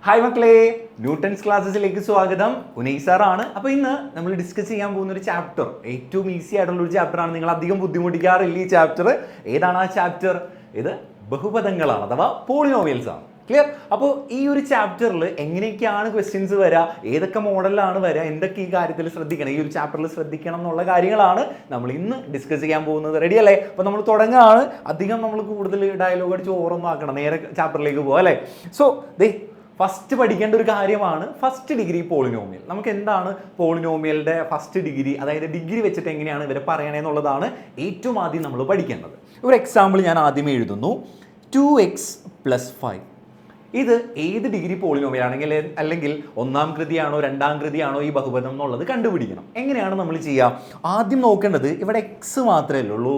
Hi മക്കളെ, Newton's ക്ലാസ്സസിലേക്ക് സ്വാഗതം. ഉനൈസ് സാറാണ്. അപ്പോൾ ഇന്ന് നമ്മൾ ഡിസ്കസ് ചെയ്യാൻ പോകുന്ന ഒരു ചാപ്റ്റർ ഏറ്റവും ഈസി ആയിട്ടുള്ള ഒരു ചാപ്റ്ററാണ്. നിങ്ങൾ അധികം ബുദ്ധിമുട്ടിക്കാറില്ല ഈ ചാപ്റ്റർ. ഏതാണ് ആ ചാപ്റ്റർ? ഇത് ബഹുപദങ്ങളാണ് അഥവാ പോളിനോമിയൽസ് ആണ്. ക്ലിയർ? അപ്പോൾ ഈ ഒരു ചാപ്റ്ററിൽ എങ്ങനെയൊക്കെയാണ് ക്വസ്റ്റ്യൻസ് വരിക, ഏതൊക്കെ മോഡലിലാണ് വരിക, എന്തൊക്കെ ഈ കാര്യത്തിൽ ശ്രദ്ധിക്കണം, ഈ ഒരു ചാപ്റ്ററിൽ ശ്രദ്ധിക്കണം എന്നുള്ള കാര്യങ്ങളാണ് നമ്മൾ ഇന്ന് ഡിസ്കസ് ചെയ്യാൻ പോകുന്നത്. റെഡി അല്ലേ? അപ്പോൾ നമ്മൾ തുടങ്ങുകയാണ്. അധികം നമ്മൾ കൂടുതൽ ഡയലോഗ് അടിച്ച് ഓരോന്നും ആക്കണം, നേരെ ചാപ്റ്ററിലേക്ക് പോകാം അല്ലേ? സോ ഫസ്റ്റ് പഠിക്കേണ്ട ഒരു കാര്യമാണ് ഫസ്റ്റ് ഡിഗ്രി പോളിനോമിയൽ. നമുക്ക് എന്താണ് പോളിനോമിയലിൻ്റെ ഫസ്റ്റ് ഡിഗ്രി, അതായത് ഡിഗ്രി വെച്ചിട്ട് എങ്ങനെയാണ് ഇവരെ പറയണേന്നുള്ളതാണ് ഏറ്റവും ആദ്യം നമ്മൾ പഠിക്കേണ്ടത്. ഒരു എക്സാമ്പിൾ ഞാൻ ആദ്യമേ എഴുതുന്നു. 2x + 5. ഇത് ഏത് ഡിഗ്രി പോളിനോമിയൽ ആണെങ്കിൽ അല്ലെങ്കിൽ ഒന്നാം കൃതിയാണോ രണ്ടാം കൃതിയാണോ ഈ ബഹുപദം എന്നുള്ളത് കണ്ടുപിടിക്കണം. എങ്ങനെയാണ് നമ്മൾ ചെയ്യുക? ആദ്യം നോക്കേണ്ടത് ഇവിടെ എക്സ് മാത്രമേ ഉള്ളൂ.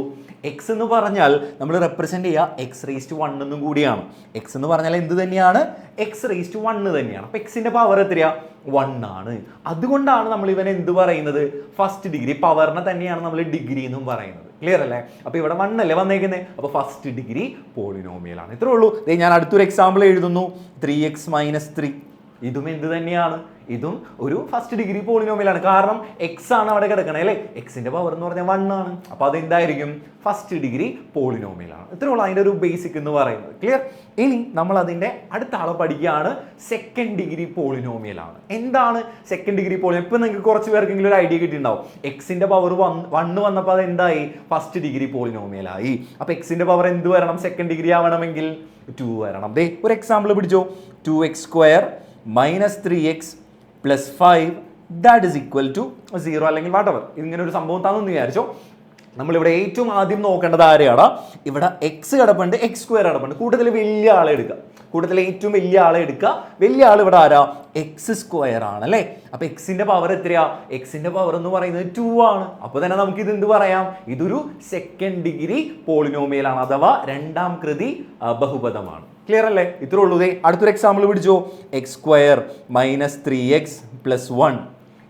എക്സ് എന്ന് പറഞ്ഞാൽ നമ്മൾ റെപ്രസെൻറ്റ് ചെയ്യുക x⁻1 എന്നും കൂടിയാണ്. എക്സ് എന്ന് പറഞ്ഞാൽ എന്ത് തന്നെയാണ്? x⁻1 തന്നെയാണ്. അപ്പോൾ എക്സിൻ്റെ പവർ എത്രയാ? 1 ആണ്. അതുകൊണ്ടാണ് നമ്മൾ ഇവനെ എന്ത് പറയുന്നത്? First degree. പവറിനെ തന്നെയാണ് നമ്മൾ ഡിഗ്രി എന്നും പറയുന്നത്. ക്ലിയർ അല്ലേ? അപ്പോൾ ഇവിടെ 1 അല്ലേ വന്നേക്കുന്നത്? അപ്പോൾ ഫസ്റ്റ് ഡിഗ്രി പോളിനോമിയലാണ്. ഇത്രേ ഉള്ളൂ. ഞാൻ അടുത്തൊരു എക്സാമ്പിൾ എഴുതുന്നു. 3x - 3. ഇതും എന്ത് തന്നെയാണ്? ഇതും ഒരു ഫസ്റ്റ് ഡിഗ്രി പോളിനോമിയലാണ്. കാരണം എക്സ് ആണ് അവിടെ കിടക്കണേ അല്ലേ? എക്സിന്റെ പവർ എന്ന് പറഞ്ഞാൽ 1 ആണ്. അപ്പോൾ അതെന്തായിരിക്കും? ഫസ്റ്റ് ഡിഗ്രി പോളിനോമിയലാണ്. ഇത്രേ ഉള്ളൂ അതിൻ്റെ ഒരു ബേസിക് എന്ന് പറയുന്നത്. ക്ലിയർ? ഇനി നമ്മൾ അതിൻ്റെ അടുത്ത ആളെ പഠിക്കുകയാണ്. സെക്കൻഡ് ഡിഗ്രി പോളിനോമിയലാണ്. എന്താണ് സെക്കൻഡ് ഡിഗ്രി പോളിനോമിയൽ? ഇപ്പം നിങ്ങൾക്ക് കുറച്ച് പേർക്കെങ്കിലും ഒരു ഐഡിയ കിട്ടിയിട്ടുണ്ടാവും. എക്സിന്റെ പവർ 1 വന്നപ്പോൾ അത് എന്തായി? ഫസ്റ്റ് ഡിഗ്രി പോളിനോമിയലായി. അപ്പോൾ എക്സിന്റെ പവർ എന്ത് വരണം? സെക്കൻഡ് ഡിഗ്രി ആവണമെങ്കിൽ 2 വരണം. ഒരു എക്സാമ്പിൾ പിടിച്ചോ. 2x² - 3x + 5 that is equal to 0 അല്ലെങ്കിൽ വാട്ട് എവർ. ഇങ്ങനെ ഒരു സംഭവം താന്ന് വിചാരിച്ചോ. നമ്മളിവിടെ ഏറ്റവും ആദ്യം നോക്കേണ്ടത് ആരെയാണ്? ഇവിടെ എക്സ് കിടപ്പുണ്ട്, x² കിടപ്പുണ്ട്. കൂട്ടത്തിൽ വലിയ ആളെ എടുക്കുക. കൂട്ടത്തിൽ ഏറ്റവും വലിയ ആളെ എടുക്കുക. വലിയ ആൾ ഇവിടെ ആരാ? x² ആണ് അല്ലേ? അപ്പോൾ എക്സിന്റെ പവർ എത്രയാ? എക്സിന്റെ പവർ എന്ന് പറയുന്നത് 2 ആണ്. അപ്പോൾ തന്നെ നമുക്ക് ഇത് എന്ത് പറയാം? ഇതൊരു സെക്കൻഡ് ഡിഗ്രി പോളിനോമിയലാണ് അഥവാ രണ്ടാം കൃതി ബഹുപദമാണ്. ക്ലിയർ അല്ലേ? ഇത്രേ ഉള്ളൂ. അടുത്തൊരു എക്സാമ്പിൾ പിടിച്ചോ. x² - 3x + 1.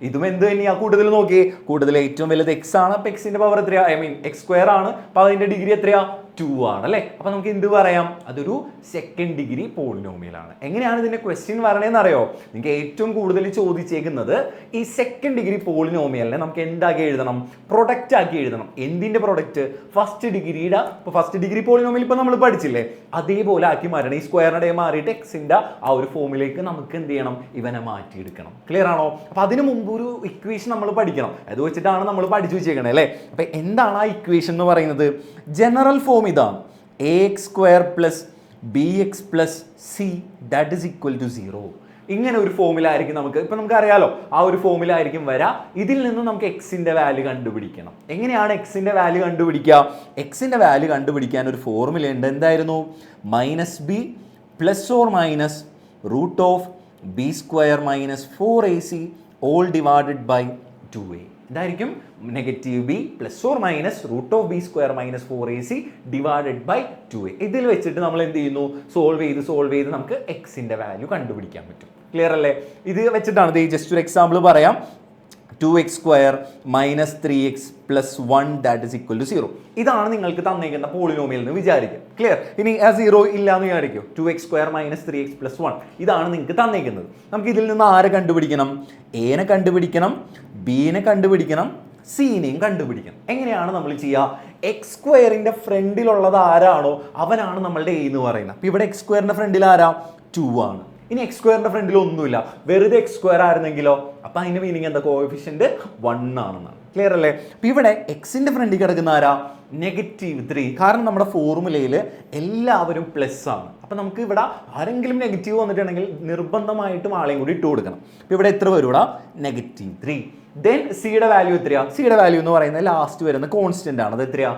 ഇതും എന്ത് തന്നെയാ? കൂടുതൽ നോക്കി. കൂടുതൽ ഏറ്റവും വലുത് എക്സ് ആണ്. അപ്പോൾ എക്സിന്റെ പവർ എത്രയാ? x² ആണ്. അപ്പോൾ അതിന്റെ ഡിഗ്രി എത്രയാ? 2 ആണ് അല്ലേ? അപ്പോൾ നമുക്ക് എന്ത് പറയാം? അതൊരു സെക്കൻഡ് ഡിഗ്രി പോളിനോമിയലാണ്. എങ്ങനെയാണ് ഇതിന്റെ ക്വസ്റ്റ്യൻ വരണേന്ന് അറിയോ? നിങ്ങൾക്ക് ഏറ്റവും കൂടുതൽ ചോദിച്ചേക്കുന്നത് ഈ സെക്കൻഡ് ഡിഗ്രി പോളിനോമിയലിനെ നമുക്ക് എന്താക്കി എഴുതണം? പ്രൊഡക്റ്റ് ആക്കി എഴുതണം. എന്തിന്റെ പ്രൊഡക്റ്റ്? ഫസ്റ്റ് ഡിഗ്രിയുടെ. ഇപ്പോൾ ഫസ്റ്റ് ഡിഗ്രി പോളിനോമിയൽ ഇപ്പോൾ നമ്മൾ പഠിച്ചില്ലേ? അതേപോലെ ആക്കി മാറ്റണം. ഈ സ്ക്വയറിന്റെ മാറിയിട്ട് എക്സിന്റെ ആ ഒരു ഫോമിലേക്ക് നമുക്ക് എന്ത് ചെയ്യണം? ഇവനെ മാറ്റിയെടുക്കണം. ക്ലിയർ ആണോ? അപ്പോൾ അതിന് മുമ്പ് ഒരു ഇക്വേഷൻ നമ്മൾ പഠിക്കണം. അത് വെച്ചിട്ടാണ് നമ്മൾ പഠിച്ചു വെച്ചേക്കണേ അല്ലേ? അപ്പോൾ എന്താണ് ആ ഇക്വേഷൻ എന്ന് പറയുന്നത്? ജനറൽ ഫോം ഇതാണ്. ax² + bx + c that is equal to 0. ഇങ്ങനെ ഒരു ഫോമിലായിരിക്കും ഇപ്പം നമുക്കറിയാലോ, ആ ഒരു ഫോമിലായിരിക്കും വരാം. ഇതിൽ നിന്ന് നമുക്ക് എക്സിന്റെ വാല്യൂ കണ്ടുപിടിക്കണം. എങ്ങനെയാണ് എക്സിന്റെ വാല്യൂ കണ്ടുപിടിക്കുക? എക്സിന്റെ വാല്യൂ കണ്ടുപിടിക്കാൻ ഒരു ഫോർമുല ഉണ്ട്. എന്തായിരുന്നു? -b ± √b² - 4ac all divided by 2a. ഇതായിരിക്കും -b ± √b² - 4ac divided by 2a. ഇതിൽ വെച്ചിട്ട് നമ്മൾ എന്ത് ചെയ്യുന്നു? സോൾവ് ചെയ്ത് നമുക്ക് എക്സിന്റെ വാല്യൂ കണ്ടുപിടിക്കാൻ പറ്റും. ക്ലിയർ അല്ലേ? ഇത് വെച്ചിട്ടാണ് ജസ്റ്റ് ഒരു എക്സാമ്പിൾ പറയാം. 2x² - 3x + 1 that is equal to 0. ഇതാണ് നിങ്ങൾക്ക് തന്നേക്കുന്ന പോളിനോമിയൽ എന്ന് വിചാരിക്കുക. ക്ലിയർ? ഇനി ആ 0 ഇല്ല എന്ന് വിചാരിക്കും. 2x² - 3x + 1 ഇതാണ് നിങ്ങൾക്ക് തന്നേക്കുന്നത്. നമുക്ക് ഇതിൽ നിന്ന് ആരെ കണ്ടുപിടിക്കണം? എനെ കണ്ടുപിടിക്കണം, ബിനെ കണ്ടുപിടിക്കണം, സീനെയും കണ്ടുപിടിക്കണം. എങ്ങനെയാണ് നമ്മൾ ചെയ്യുക? x² ഫ്രണ്ടിലുള്ളത് ആരാണോ അവനാണ് നമ്മളുടെ എ എന്ന് പറയുന്നത്. അപ്പോൾ ഇവിടെ x² ഫ്രണ്ടിൽ ആരാ? 2 ആണ്. ഇനി x² ഫ്രണ്ടിൽ ഒന്നുമില്ല, വെറുതെ x² ആയിരുന്നെങ്കിലോ? അപ്പം അതിൻ്റെ മീനിങ് എന്താ? കോഎഫിഷ്യന്റ് 1 ആണെന്നാണ്. ക്ലിയർ അല്ലേ? അപ്പം ഇവിടെ എക്സിന്റെ ഫ്രണ്ടിൽ കിടക്കുന്ന ആരാ? -3. കാരണം നമ്മുടെ ഫോർമുലയിൽ എല്ലാവരും പ്ലസ് ആണ്. അപ്പം നമുക്ക് ഇവിടെ ആരെങ്കിലും നെഗറ്റീവ് വന്നിട്ടുണ്ടെങ്കിൽ നിർബന്ധമായിട്ടും ആളെയും കൂടി ഇട്ട് കൊടുക്കണം. അപ്പം ഇവിടെ എത്ര വരും? ഇവിടെ -3. ദെൻ സിയുടെ വാല്യൂ എത്രയാ? സിയുടെ വാല്യൂ എന്ന് പറയുന്നത് ലാസ്റ്റ് വരുന്ന കോൺസ്റ്റന്റ് ആണ്. അത് എത്രയാ?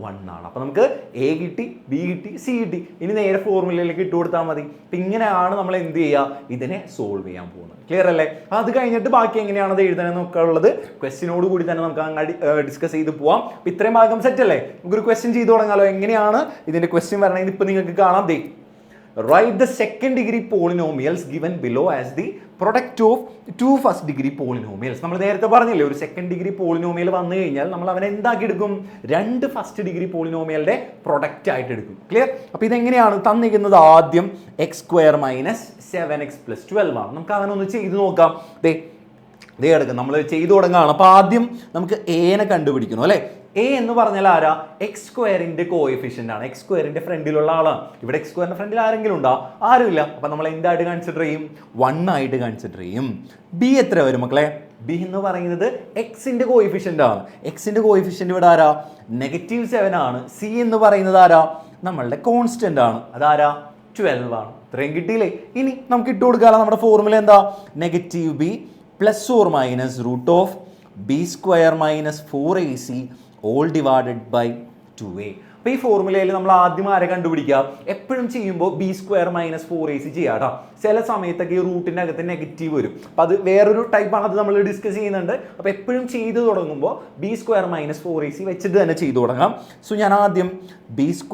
1 ആണ്. അപ്പോൾ നമുക്ക് എ കിട്ടി, ബി കിട്ടി, സി കിട്ടി. ഇനി നേരെ ഫോർമുലയിലേക്ക് ഇട്ട് കൊടുത്താൽ മതി. അപ്പം ഇങ്ങനെയാണ് നമ്മൾ എന്ത് ചെയ്യുക? ഇതിനെ സോൾവ് ചെയ്യാൻ പോകുന്നത്. ക്ലിയർ അല്ലേ? അത് കഴിഞ്ഞിട്ട് ബാക്കി എങ്ങനെയാണത് എഴുതാനെന്നൊക്കെ ഉള്ളത് ക്വസ്റ്റ്യനോട് കൂടി തന്നെ നമുക്ക് അങ്ങ് ഡിസ്കസ് ചെയ്ത് പോവാം. അപ്പം ഇത്രയും ഭാഗം സെറ്റ് അല്ലേ? നമുക്കൊരു ക്വസ്റ്റ്യൻ ചെയ്ത് തുടങ്ങാലോ. എങ്ങനെയാണ് ഇതിന്റെ ക്വസ്റ്റ്യൻ വരണമെന്ന് ഇപ്പം നിങ്ങൾക്ക് കാണാം. Write the second degree polynomials given below as the product of two first degree polynomials. നമ്മൾ നേരത്തെ പറഞ്ഞില്ലേ ഒരു സെക്കൻഡ് ഡിഗ്രി പോളിനോമിയൽ വന്നു കഴിഞ്ഞാൽ നമ്മൾ അവനെ എന്താക്കി എടുക്കും, രണ്ട് ഫസ്റ്റ് ഡിഗ്രി പോളിനോമിയലിന്റെ പ്രൊഡക്റ്റ് ആയിട്ട് എടുക്കും. ക്ലിയർ? അപ്പോൾ ഇതെങ്ങനെയാണ് തന്നിരിക്കുന്നത്, ആദ്യം x² - 7x + 12 ആണ്. നമുക്ക് അവനൊന്ന് ചെയ്ത് നോക്കാം. ദേ എടുക്കും, നമ്മൾ ചെയ്തു തുടങ്ങുകയാണ്. അപ്പോൾ ആദ്യം നമുക്ക് എനെ കണ്ടുപിടിക്കണം അല്ലേ. എ എന്ന് പറഞ്ഞാൽ ആരാ, x² കോഎഫിഷ്യന്റ് ആണ്. x² ഫ്രണ്ടിലുള്ള ആളാണ്. ഇവിടെ x² ഫ്രണ്ടിൽ ആരെങ്കിലും ഉണ്ടോ, ആരുമില്ല. അപ്പം നമ്മൾ എന്തായിട്ട് കൺസിഡർ ചെയ്യും, 1 ആയിട്ട് കൺസിഡർ ചെയ്യും. ബി എത്ര വരും മക്കളെ, ബി എന്ന് പറയുന്നത് എക്സിന്റെ കോഎഫിഷ്യന്റ് ആണ്. എക്സിന്റെ കോഎഫിഷ്യന്റ് ഇവിടെ ആരാ, -7 ആണ്. സി എന്ന് പറയുന്നത് ആരാ, നമ്മളുടെ കോൺസ്റ്റന്റ് ആണ്. അതാരാ, 12 ആണ്. ഇത്രയും കിട്ടിയില്ലേ. ഇനി നമുക്ക് ഇട്ട് കൊടുക്കാമല്ലോ. നമ്മുടെ ഫോർമുല എന്താ, -b ± √b² - 4ac all divided by 2a. അപ്പോൾ ഈ ഫോർമുലയിൽ നമ്മൾ ആദ്യം ആരെ കണ്ടുപിടിക്കുക, എപ്പോഴും ചെയ്യുമ്പോൾ b² - 4ac ചെയ്യാം കേട്ടോ. ചില സമയത്തൊക്കെ ഈ റൂട്ടിൻ്റെ അകത്ത് നെഗറ്റീവ് വരും. അപ്പോൾ അത് വേറൊരു ടൈപ്പാണ്, അത് നമ്മൾ ഡിസ്കസ് ചെയ്യുന്നുണ്ട്. അപ്പോൾ എപ്പോഴും ചെയ്ത് തുടങ്ങുമ്പോൾ b² - 4ac വെച്ചിട്ട് തന്നെ ചെയ്തു തുടങ്ങാം. സോ ഞാൻ ആദ്യം b² -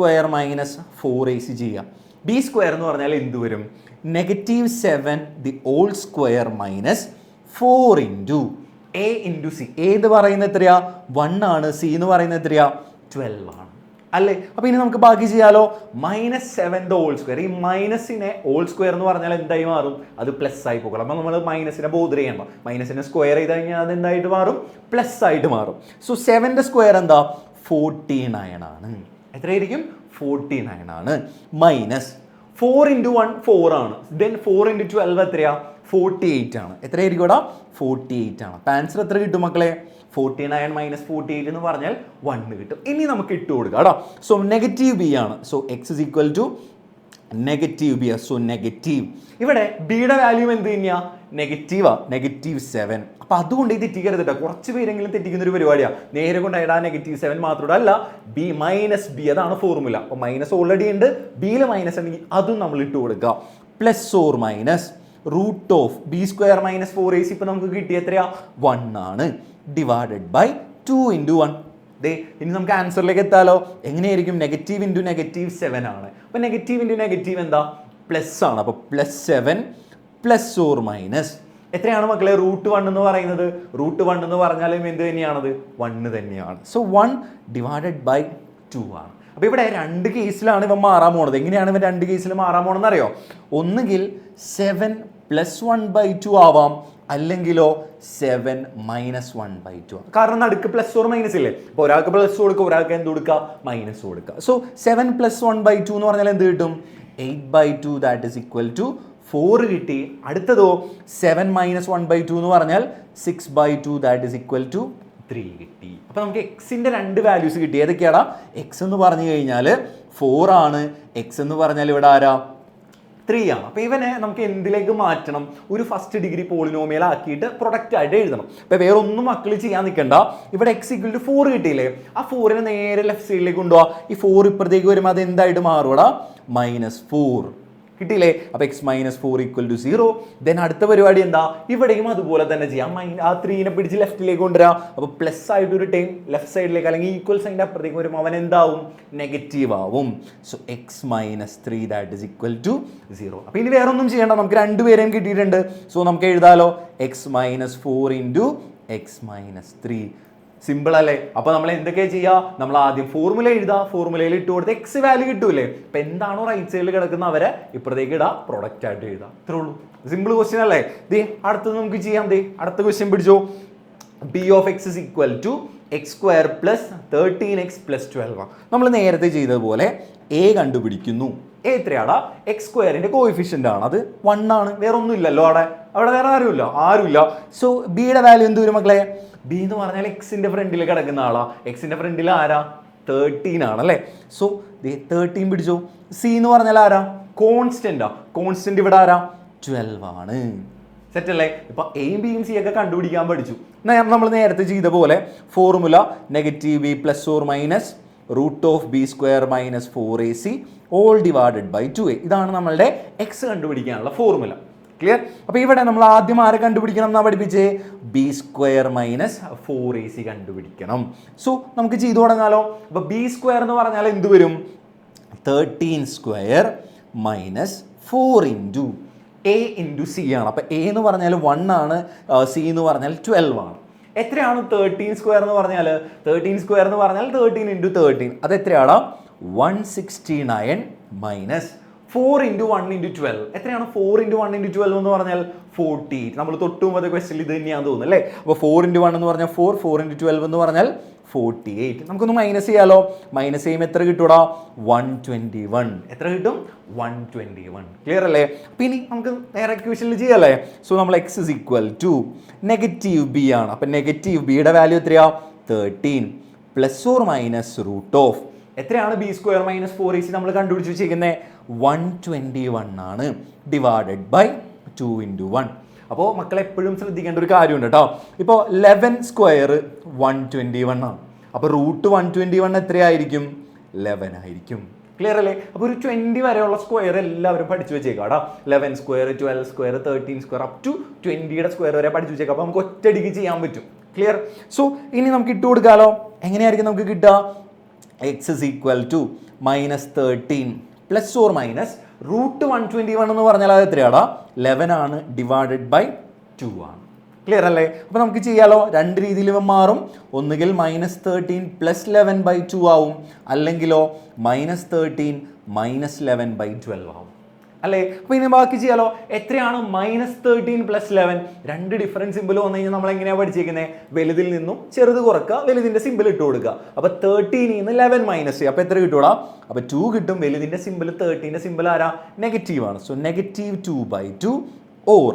4ac ചെയ്യാം. b² എന്ന് പറഞ്ഞാൽ എന്ത് വരും, -7 the whole square - 4 into a into c. a എന്ന് പറയുന്നത് എത്രയാ, 1 ആണ്. സി എന്ന് പറയുന്നത് എത്രയാ, 12 ആണ് അല്ലേ. അപ്പോൾ ഇനി നമുക്ക് ബാക്കി ചെയ്യാലോ. -7 the whole square. ഈ മൈനസിനെ ഹോൾ സ്ക്വയർ എന്ന് പറഞ്ഞാൽ എന്തായി മാറും, അത് പ്ലസ് ആയി പോകും. അപ്പോൾ നമ്മൾ മൈനസിനെ ബോധർ ചെയ്യണം. മൈനസിനെ സ്ക്വയർ ചെയ്ത് കഴിഞ്ഞാൽ അത് എന്തായിട്ട് മാറും, പ്ലസ് ആയിട്ട് മാറും. സോ 7ന്റെ സ്ക്വയർ എന്താ, 49 ആണ്. എത്രയായിരിക്കും, 49 ആണ്. മൈനസ് 4 into 1 4 ആണ്. ദെൻ 4 into 12 എത്രയാ, 48 ആണ്. എത്രയായിരിക്കും ഇവിടെ, 48 ആണ്. അപ്പോൾ ആൻസർ എത്ര കിട്ടും മക്കളെ, 49 - 48 എന്ന് പറഞ്ഞാൽ 1 കിട്ടും. ഇനി നമുക്ക് ഇട്ട് കൊടുക്കാം കേട്ടോ. സോ -b ആണ്. So x -b. So negative, ഇവിടെ ബിയുടെ വാല്യൂ എന്ത് തന്നെയാ, നെഗറ്റീവാ, -7. അപ്പോൾ അതുകൊണ്ട് ഇത് തെറ്റിക്കരുത് കേട്ടോ. കുറച്ച് പേരെങ്കിലും തെറ്റിക്കുന്ന ഒരു പരിപാടിയാണ്. നേരെ കൊണ്ട് ഇടാ -7 മാത്രം അല്ല, b -b അതാണ് ഫോർമുല. അപ്പോൾ മൈനസ് ഓൾറെഡി ഉണ്ട്, ബിയിൽ മൈനസ് ഉണ്ടെങ്കിൽ അതും നമ്മൾ ഇട്ട് കൊടുക്കുക. ± √b² - 4ac ഇപ്പം നമുക്ക് കിട്ടിയ എത്രയാ, 1 ആണ്. Divided by 2 into 1. ഇനി നമുക്ക് ആൻസറിലേക്ക് എത്താലോ. എങ്ങനെയായിരിക്കും, -7 into -7 ആണ്. അപ്പോൾ -7 into നെഗറ്റീവ് എന്താ, പ്ലസ് ആണ്. അപ്പോൾ +7 ± എത്രയാണ് മക്കളെ, √1 എന്ന് പറയുന്നത്. √1 എന്ന് പറഞ്ഞാലും എന്ത് തന്നെയാണത്, 1 തന്നെയാണ്. സോ 1 ഡിവൈഡഡ് ബൈ 2 ആണ്. അപ്പോൾ ഇവിടെ രണ്ട് കേസിലാണ് ഇവൻ മാറാൻ പോണത്. എങ്ങനെയാണ് ഇവൻ രണ്ട് കേസിൽ മാറാൻ പോണെന്ന് അറിയോ, ഒന്നുകിൽ 7 + 1/2 ആവാം, അല്ലെങ്കിലോ 7 - 1/2 ആവാം. കാരണം നടുക്ക് +or- ഇല്ലേ. അപ്പോൾ ഒരാൾക്ക് പ്ലസ് കൊടുക്കുക, ഒരാൾക്ക് എന്ത് കൊടുക്കുക, മൈനസ് കൊടുക്കുക. സോ 7 + 1/2 എന്ന് പറഞ്ഞാൽ എന്ത് കിട്ടും, 8/2 ദാറ്റ് ഈസ് ഈക്വൽ ടു 4 കിട്ടി. അടുത്തതോ 7 - 1/2 എന്ന് പറഞ്ഞാൽ 6/2 ദാറ്റ് ഈസ് ഈക്വൽ ടു 3 കിട്ടി. അപ്പോൾ നമുക്ക് എക്സിൻ്റെ രണ്ട് വാല്യൂസ് കിട്ടി. ഏതൊക്കെയാണ്, എക്സ് എന്ന് പറഞ്ഞു കഴിഞ്ഞാൽ 4 ആണ്, എക്സ് എന്ന് പറഞ്ഞാൽ ഇവിടെ ആരാ, 3 ആണ്. അപ്പോൾ ഇവനെ നമുക്ക് എന്തിലേക്ക് മാറ്റണം, ഒരു ഫസ്റ്റ് ഡിഗ്രി പോളിനോമിയൽ ആക്കിയിട്ട് പ്രൊഡക്റ്റ് ആയിട്ട് എഴുതണം. അപ്പോൾ വേറെ ഒന്നും മക്കൾ ചെയ്യാൻ നിൽക്കണ്ട. ഇവിടെ x = 4 കിട്ടിയില്ലേ, ആ 4നെ നേരെ ലെഫ്റ്റ് സൈഡിലേക്ക് കൊണ്ടുപോവാ. ഈ 4 ഇപ്പുറത്തേക്ക് വരുമ്പോൾ അത് എന്തായിട്ട് മാറും, -4 കിട്ടിയില്ലേ. അപ്പോൾ x - 4 = 0. ദെൻ അടുത്ത പരിപാടി എന്താ, ഇവിടെയും അതുപോലെ തന്നെ ചെയ്യാം. ആ 3നെ പിടിച്ച് ലെഫ്റ്റിലേക്ക് കൊണ്ടുവരാം. അപ്പോൾ പ്ലസ് ആയിട്ടൊരു ടൈം ലെഫ്റ്റ് സൈഡിലേക്ക് അല്ലെങ്കിൽ ഈക്വൽ സൈൻ്റെ അപ്പുറത്തേക്ക് വരുമ്പോൾ അവൻ എന്താവും, നെഗറ്റീവ് ആവും. So x - 3 that is equal to 0. അപ്പോൾ ഇനി വേറെ ഒന്നും ചെയ്യേണ്ട, നമുക്ക് രണ്ടുപേരെയും കിട്ടിയിട്ടുണ്ട്. സോ നമുക്ക് എഴുതാലോ, x - 4 into x - 3. സിമ്പിൾ അല്ലേ. അപ്പോൾ നമ്മൾ എന്തൊക്കെയാ ചെയ്യുക, നമ്മൾ ആദ്യം ഫോർമുല എഴുതുക, ഫോർമുലയിൽ ഇട്ട് കൊടുത്ത് എക്സ് വാല്യൂ കിട്ടൂലേ. അപ്പം എന്താണോ റൈറ്റ് സൈഡിൽ കിടക്കുന്ന അവരെ ഇപ്പുറത്തേക്ക് ഇടുക, പ്രൊഡക്റ്റ് ആയിട്ട് എഴുതുക. ഇത്രേ ഉള്ളൂ. സിമ്പിൾ ക്വസ്റ്റ്യൻ അല്ലേ. അടുത്തത് നമുക്ക് ചെയ്യാം. അടുത്ത ക്വസ്റ്റ്യൻ പിടിച്ചോ. b of x is equal to x square plus 13x plus 12. നമ്മൾ നേരത്തെ ചെയ്തതുപോലെ a കണ്ടുപിടിക്കുന്നു. a എത്രയാടാ, x² കോഎഫിഷ്യന്റ് ആണ്, അത് 1 ആണ്. വേറെ ഒന്നും ഇല്ലല്ലോ അവിടെ വേറെ ആരുമില്ല. സോ ബിയുടെ വാല്യൂ എന്ത് വരും മക്കളെ, ബി എന്ന് പറഞ്ഞാൽ എക്സിന്റെ ഫ്രണ്ടിൽ കിടക്കുന്ന ആളാ. എക്സിന്റെ ഫ്രണ്ടിൽ ആരാ, 13 ആണ് അല്ലേ. സോ 13 പിടിച്ചോ. സി എന്ന് പറഞ്ഞാൽ ആരാ, കോൺസ്റ്റന്റാ. കോൺസ്റ്റന്റ് ഇവിടെ ആരാ, 12 ആണ്. സെറ്റ് അല്ലേ. ഇപ്പൊ എയും ബിയും സി ഒക്കെ കണ്ടുപിടിക്കാൻ പഠിച്ചു. നമ്മൾ നേരത്തെ ചെയ്ത പോലെ formula -b ± √b² - 4ac all divided by 2a. ഇതാണ് നമ്മളുടെ എക്സ് കണ്ടുപിടിക്കാനുള്ള ഫോർമുല. ക്ലിയർ. അപ്പോൾ ഇവിടെ നമ്മൾ ആദ്യം ആരെ കണ്ടുപിടിക്കണം എന്നാ പഠിപ്പിച്ചേ, b² - 4ac കണ്ടുപിടിക്കണം. സോ നമുക്ക് ചെയ്തു തുടങ്ങാലോ. അപ്പോൾ b² എന്ന് പറഞ്ഞാൽ എന്ത് വരും, 13² - 4 into എ ഇൻറ്റു സി ആണ്. അപ്പോൾ എ എന്ന് പറഞ്ഞാൽ 1 ആണ്, സി എന്ന് പറഞ്ഞാൽ 12 ആണ്. എത്രയാണ് 13 സ്ക്വയർ എന്ന് പറഞ്ഞാൽ? 13 സ്ക്വയർ എന്ന് പറഞ്ഞാൽ 13 ഇൻറ്റു 13, അത് എത്രയാണ്? 169 മൈനസ് 4 ഇൻറ്റു 1 ഇൻറ്റു 12. എത്രയാണ് 4 ഇൻറ്റു 1 ഇൻറ്റു 12 എന്ന് പറഞ്ഞാൽ 48. നമ്മൾ തൊട്ട് മുമ്പത്തെ ക്വസ്റ്റ്യനിൽ ഇത് തന്നെയാണെന്ന് തോന്നുന്നു അല്ലേ? അപ്പോൾ 4 ഇൻറ്റു 1 എന്ന് പറഞ്ഞാൽ 4, 4 ഇൻറ്റു 12 എന്ന് പറഞ്ഞാൽ 48. നമുക്കൊന്ന് മൈനസ് ചെയ്യാലോ. മൈനസ് ചെയ്യുമ്പോൾ എത്ര കിട്ടൂടാ? 121. എത്ര കിട്ടും? 121. ക്ലിയർ അല്ലേ? അപ്പോൾ ഇനി നമുക്ക് നേരെ ഇക്വേഷനിൽ ചെയ്യാമല്ലേ? സോ നമ്മൾ x is equal to negative B ആണ്. അപ്പം നെഗറ്റീവ് ബിയുടെ വാല്യൂ എത്രയാ? 13 plus or minus root of എത്രയാണ്? ബി സ്ക്വയർ മൈനസ് 4ac നമ്മൾ കണ്ടുപിടിച്ച് വെച്ചിരിക്കുന്നത് 121 ആണ്, ഡിവൈഡഡ് ബൈ 2 ഇൻറ്റു 1. അപ്പോൾ മക്കൾ എപ്പോഴും ശ്രദ്ധിക്കേണ്ട ഒരു കാര്യമുണ്ട് കേട്ടോ. ഇപ്പോൾ 11 സ്ക്വയർ 121 ആണ്. അപ്പോൾ റൂട്ട് 121 എത്രയായിരിക്കും? 11 ആയിരിക്കും. ക്ലിയർ അല്ലേ? അപ്പോൾ ഒരു 20 വരെയുള്ള സ്ക്വയർ എല്ലാവരും പഠിച്ചു വെച്ചേക്കാം കേട്ടോ. 11 square, 12 square, 13 square, up to 20യുടെ സ്ക്വയർ വരെ പഠിച്ചു വെച്ചേക്കാം. അപ്പോൾ നമുക്ക് ഒറ്റയടിക്ക് ചെയ്യാൻ പറ്റും. ക്ലിയർ? സോ ഇനി നമുക്ക് ഇട്ട് കൊടുക്കാമല്ലോ. എങ്ങനെയായിരിക്കും നമുക്ക് കിട്ടുക? X is equal to minus 13 plus or minus root 121 എന്ന് പറഞ്ഞാൽ അത് എത്രയാടാ? 11 ആണ്, ഡിവൈഡഡ് ബൈ 2 ആണ്. ക്ലിയർ അല്ലേ? അപ്പോൾ നമുക്ക് ചെയ്യാലോ. രണ്ട് രീതിയിൽ മാറും. ഒന്നുകിൽ മൈനസ് 13 പ്ലസ് 11 ബൈ 2 ആവും, അല്ലെങ്കിലോ മൈനസ് 13 മൈനസ് 11 ബൈ 12 ആവും അല്ലേ? അപ്പോൾ ഇനി ബാക്കി ചെയ്യാലോ. എത്രയാണ് മൈനസ് 13 പ്ലസ് 11? രണ്ട് ഡിഫറൻറ്റ് സിമ്പിൾ വന്നു കഴിഞ്ഞാൽ നമ്മൾ എങ്ങനെയാണ് പഠിച്ചിരിക്കുന്നത്? വലുതിൽ നിന്നും ചെറുത് കുറക്കുക, വലുതിൻ്റെ സിമ്പിൾ ഇട്ട് കൊടുക്കുക. അപ്പോൾ 13 നിന്ന് 11 മൈനസ് ചെയ്യുക. അപ്പോൾ എത്ര കിട്ടൂടാ? അപ്പോൾ 2 കിട്ടും. വലുതിൻ്റെ സിമ്പിൾ 13ൻ്റെ സിമ്പിൾ ആരാ? നെഗറ്റീവ് ആണ്. So negative 2/2 or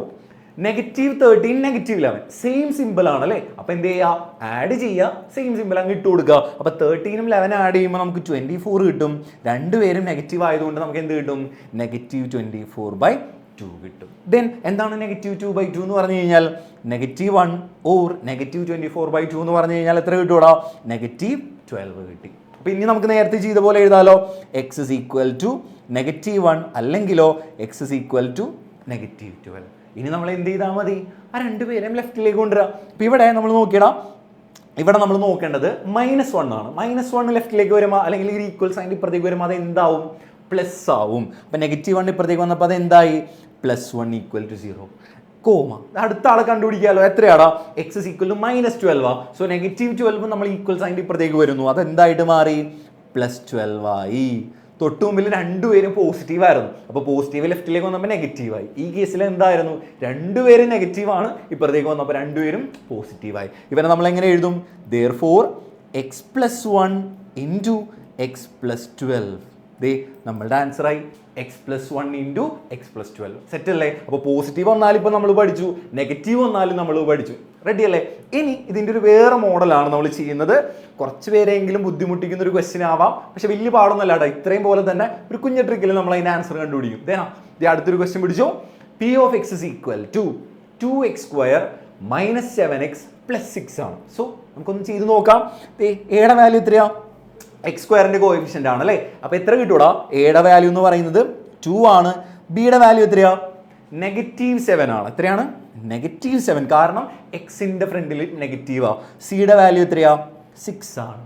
negative 13 negative 11 same simple ആണ് അല്ലേ? അപ്പോൾ എന്ത് ചെയ്യുക? ആഡ് ചെയ്യുക, സെയിം സിമ്പിൾ അങ്ങ് ഇട്ട് കൊടുക്കുക. അപ്പോൾ 13ഉം 11 ആഡ് ചെയ്യുമ്പോൾ നമുക്ക് 24 കിട്ടും. രണ്ടുപേരും നെഗറ്റീവ് ആയതുകൊണ്ട് നമുക്ക് എന്ത് കിട്ടും? നെഗറ്റീവ് 24/2 കിട്ടും. ദെൻ എന്താണ് നെഗറ്റീവ് 2/2 എന്ന് പറഞ്ഞു കഴിഞ്ഞാൽ? നെഗറ്റീവ് 1 ഓർ നെഗറ്റീവ് 24/2 എന്ന് പറഞ്ഞു കഴിഞ്ഞാൽ എത്ര കിട്ടൂടാ? നെഗറ്റീവ് 12 കിട്ടി. അപ്പോൾ ഇനി നമുക്ക് നേരത്തെ ചെയ്ത പോലെ എഴുതാലോ. X is equal to negative 1 അല്ലെങ്കിലോ x is equal to negative 12. ഇനി നമ്മൾ എന്ത് ചെയ്താൽ മതി? ആ രണ്ടുപേരെയും ലെഫ്റ്റിലേക്ക് കൊണ്ടുവരാം. അപ്പോൾ ഇവിടെ നമ്മൾ നോക്കിയിടാം. ഇവിടെ നമ്മൾ നോക്കേണ്ടത് -1 ആണ്. -1 ലെഫ്റ്റിലേക്ക് വരുമ്പോൾ അല്ലെങ്കിൽ ഒരു ഈക്വൽ സൈൻ ഇപ്പുറത്തേക്ക് വരുമ്പോൾ അത് എന്താവും? പ്ലസ് ആവും. അപ്പോൾ -1 ഇപ്പുറത്തേക്ക് വന്നപ്പോൾ അത് എന്തായി? +1 = 0. കോമ. അടുത്ത ആളെ കണ്ടുപിടിക്കാമല്ലോ. എത്രയാടാ? എക്സ് ഇസ് ഈക്വൽ ടു -12 ആ. സോ -12 നമ്മൾ ഈക്വൽ സൈൻ ഇപ്പുറത്തേക്ക് വരുന്നു. അത് എന്തായിട്ട് മാറി? +12 ആയി. തൊട്ട് മുമ്പിൽ രണ്ടുപേരും പോസിറ്റീവ് ആയിരുന്നു. അപ്പോൾ പോസിറ്റീവ് ലെഫ്റ്റിലേക്ക് വന്നപ്പോൾ നെഗറ്റീവായി. ഈ കേസിൽ എന്തായിരുന്നു? രണ്ടുപേരും നെഗറ്റീവാണ്, ഇപ്പുറത്തേക്ക് വന്നപ്പോൾ രണ്ടുപേരും പോസിറ്റീവായി. ഇവരെ നമ്മൾ എങ്ങനെ എഴുതും? therefore x+1 × x+12. ദേ നമ്മളുടെ ആൻസറായി x+1 × x+12. സെറ്റ് അല്ലേ? അപ്പോൾ പോസിറ്റീവ് വന്നാലും ഇപ്പോൾ നമ്മൾ പഠിച്ചു, നെഗറ്റീവ് വന്നാലും നമ്മൾ പഠിച്ചു. റെഡി അല്ലേ? ഇനി ഇതിൻ്റെ ഒരു വേറെ മോഡലാണ് നമ്മൾ ചെയ്യുന്നത്. കുറച്ച് പേരെങ്കിലും ബുദ്ധിമുട്ടിക്കുന്ന ഒരു ക്വസ്റ്റ്യൻ ആവാം, പക്ഷെ വലിയ പാടൊന്നുമല്ല കേട്ടോ. ഇത്രയും പോലെ തന്നെ ഒരു കുഞ്ഞ ട്രിക്കിൽ നമ്മൾ അതിൻ്റെ ആൻസർ കണ്ടുപിടിക്കും. ഇതേ അടുത്തൊരു ക്വസ്റ്റ്യൻ പിടിച്ചോ. P(x) = 2x² - 7x + 6 ആണ്. സോ നമുക്കൊന്ന് ചെയ്ത് നോക്കാം. എയുടെ വാല്യൂ എത്രയാ? x² കോഎഫിഷ്യൻ്റ് ആണ് അല്ലേ? അപ്പോൾ എത്ര കിട്ടൂടാ? എയുടെ വാല്യൂ എന്ന് പറയുന്നത് 2 ആണ്. ബിയുടെ വാല്യൂ എത്രയാ? -7 ആണ്. എത്രയാണ്? -7. കാരണം എക്സിൻ്റെ ഫ്രണ്ടിൽ നെഗറ്റീവാ. സിയുടെ വാല്യൂ എത്രയാ? 6 ആണ്.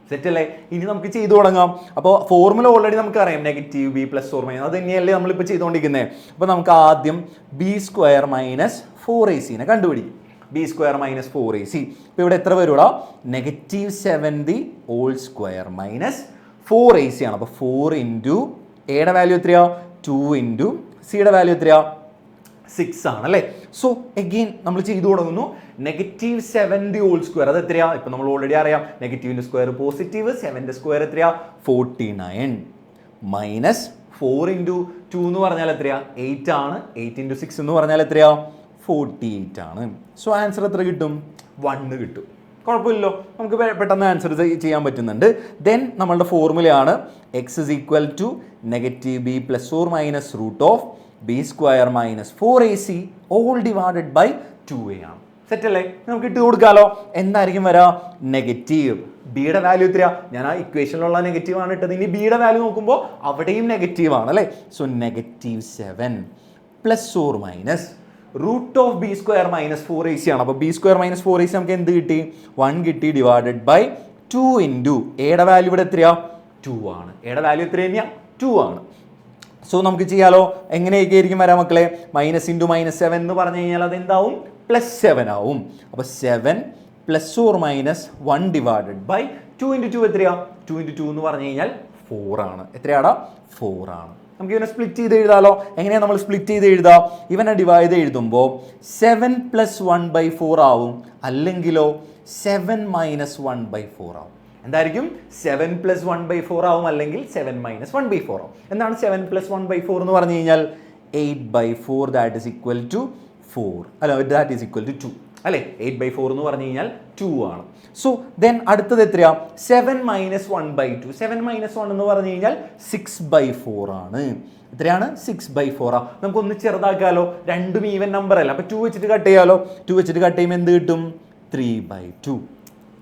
സെറ്റ് അല്ലേ? ഇനി നമുക്ക് ചെയ്തു തുടങ്ങാം. അപ്പോൾ ഫോർമുല ഓൾറെഡി നമുക്കറിയാം, -b +or- അത് തന്നെയല്ലേ നമ്മളിപ്പോൾ ചെയ്തുകൊണ്ടിരിക്കുന്നത്. അപ്പോൾ നമുക്ക് ആദ്യം b² - 4ac കണ്ടുപിടിക്കും. b² - 4ac. ഇപ്പോൾ ഇവിടെ എത്ര വരുവാ? -7² - 4ac ആണ്. അപ്പോൾ 4 ഇൻറ്റു എയുടെ വാല്യൂ എത്രയാ? 2 ഇൻറ്റു സിയുടെ വാല്യൂ എത്രയാ? 6 ആണ് അല്ലേ? സോ എഗെയിൻ നമ്മൾ ചെയ്തു തുടങ്ങുന്നു. -7² അത് എത്രയാ? ഇപ്പം നമ്മൾ ഓൾറെഡി അറിയാം, നെഗറ്റീവിൻ്റെ സ്ക്വയർ പോസിറ്റീവ്, 7ൻ്റെ സ്ക്വയർ എത്രയാ? 49 മൈനസ് 4 ഇൻറ്റു 2 എന്ന് പറഞ്ഞാൽ എത്രയാ? 8 ആണ്. 8 ഇൻറ്റു 6 എന്ന് പറഞ്ഞാൽ എത്രയാ? 48 ആണ്. സോ ആൻസർ എത്ര കിട്ടും? 1 കിട്ടും. കുഴപ്പമില്ലല്ലോ, നമുക്ക് പെട്ടെന്ന് ആൻസർ ചെയ്യാൻ പറ്റുന്നുണ്ട്. ദെൻ നമ്മളുടെ ഫോർമുലയാണ് x is equal to -b ± (b² - 4ac) all divided by 2a ആണ്. സെറ്റ് അല്ലേ? നമുക്ക് ഇട്ട് കൊടുക്കാമല്ലോ. എന്തായിരിക്കും വരാ? നെഗറ്റീവ്. ബിയുടെ വാല്യൂ എത്രയാ? ഞാൻ ആ ഇക്വേഷനിലുള്ള നെഗറ്റീവ് ആണ് ഇട്ടത്. ഇനി ബിയുടെ വാല്യൂ നോക്കുമ്പോൾ അവിടെയും നെഗറ്റീവ് ആണ് അല്ലേ? സോ -7 ± (b² - 4ac) ആണ്. അപ്പോൾ b² - 4ac നമുക്ക് എന്ത് കിട്ടി? 1 കിട്ടി, ഡിവൈഡഡ് ബൈ 2 ഇൻറ്റു എയുടെ വാല്യൂ ഇവിടെ എത്രയാ? 2 ആണ്. എയുടെ വാല്യൂ എത്ര തന്നെയാ? 2 ആണ്. സോ നമുക്ക് ചെയ്യാലോ. എങ്ങനെയൊക്കെ ആയിരിക്കും വരാം മക്കളെ? മൈനസ് ഇൻറ്റു -7 എന്ന് പറഞ്ഞു കഴിഞ്ഞാൽ അതെന്താവും? +7 ആവും. അപ്പോൾ 7 ± 1 ഡിവൈഡഡ് ബൈ 2 × 2 എത്രയാ? 2 × 2 എന്ന് പറഞ്ഞു കഴിഞ്ഞാൽ 4 ആണ്. എത്രയാടാ? 4 ആണ്. നമുക്ക് ഇവനെ സ്പ്ലിറ്റ് ചെയ്ത് എഴുതാലോ. എങ്ങനെയാണ് നമ്മൾ സ്പ്ലിറ്റ് ചെയ്ത് എഴുതുക? ഇവനെ ഡിവൈഡ് ചെയ്ത് എഴുതുമ്പോൾ 7 + 1/4 ആവും, അല്ലെങ്കിലോ 7 - 1/4 ആവും. എന്തായിരിക്കും? 7 + 1/4 ആവും, അല്ലെങ്കിൽ 7 - 1/4 ആവും. എന്താണ് 7 + 1/4 എന്ന് പറഞ്ഞു കഴിഞ്ഞാൽ? 8/4 ദാറ്റ് ഈസ് ഈക്വൽ ടു 4 അല്ല, ദാറ്റ് ഈസ് ഈക്വൽ ടു 2 അല്ലേ? 8/4 എന്ന് പറഞ്ഞു കഴിഞ്ഞാൽ 2 ആണ്. സോ ദെൻ അടുത്തത് എത്രയാ? 7 - 1/2. 7 - 1 എന്ന് പറഞ്ഞു കഴിഞ്ഞാൽ 6/4 ആണ്. എത്രയാണ്? 6/4 ആണ്. നമുക്കൊന്ന് ചെറുതാക്കാലോ, രണ്ടും ഈവൻ നമ്പർ അല്ല. അപ്പോൾ 2 വെച്ചിട്ട് കട്ട് ചെയ്യാലോ. 2 വെച്ചിട്ട് കട്ട് ചെയ്യുമ്പോൾ എന്ത് കിട്ടും? 3/2.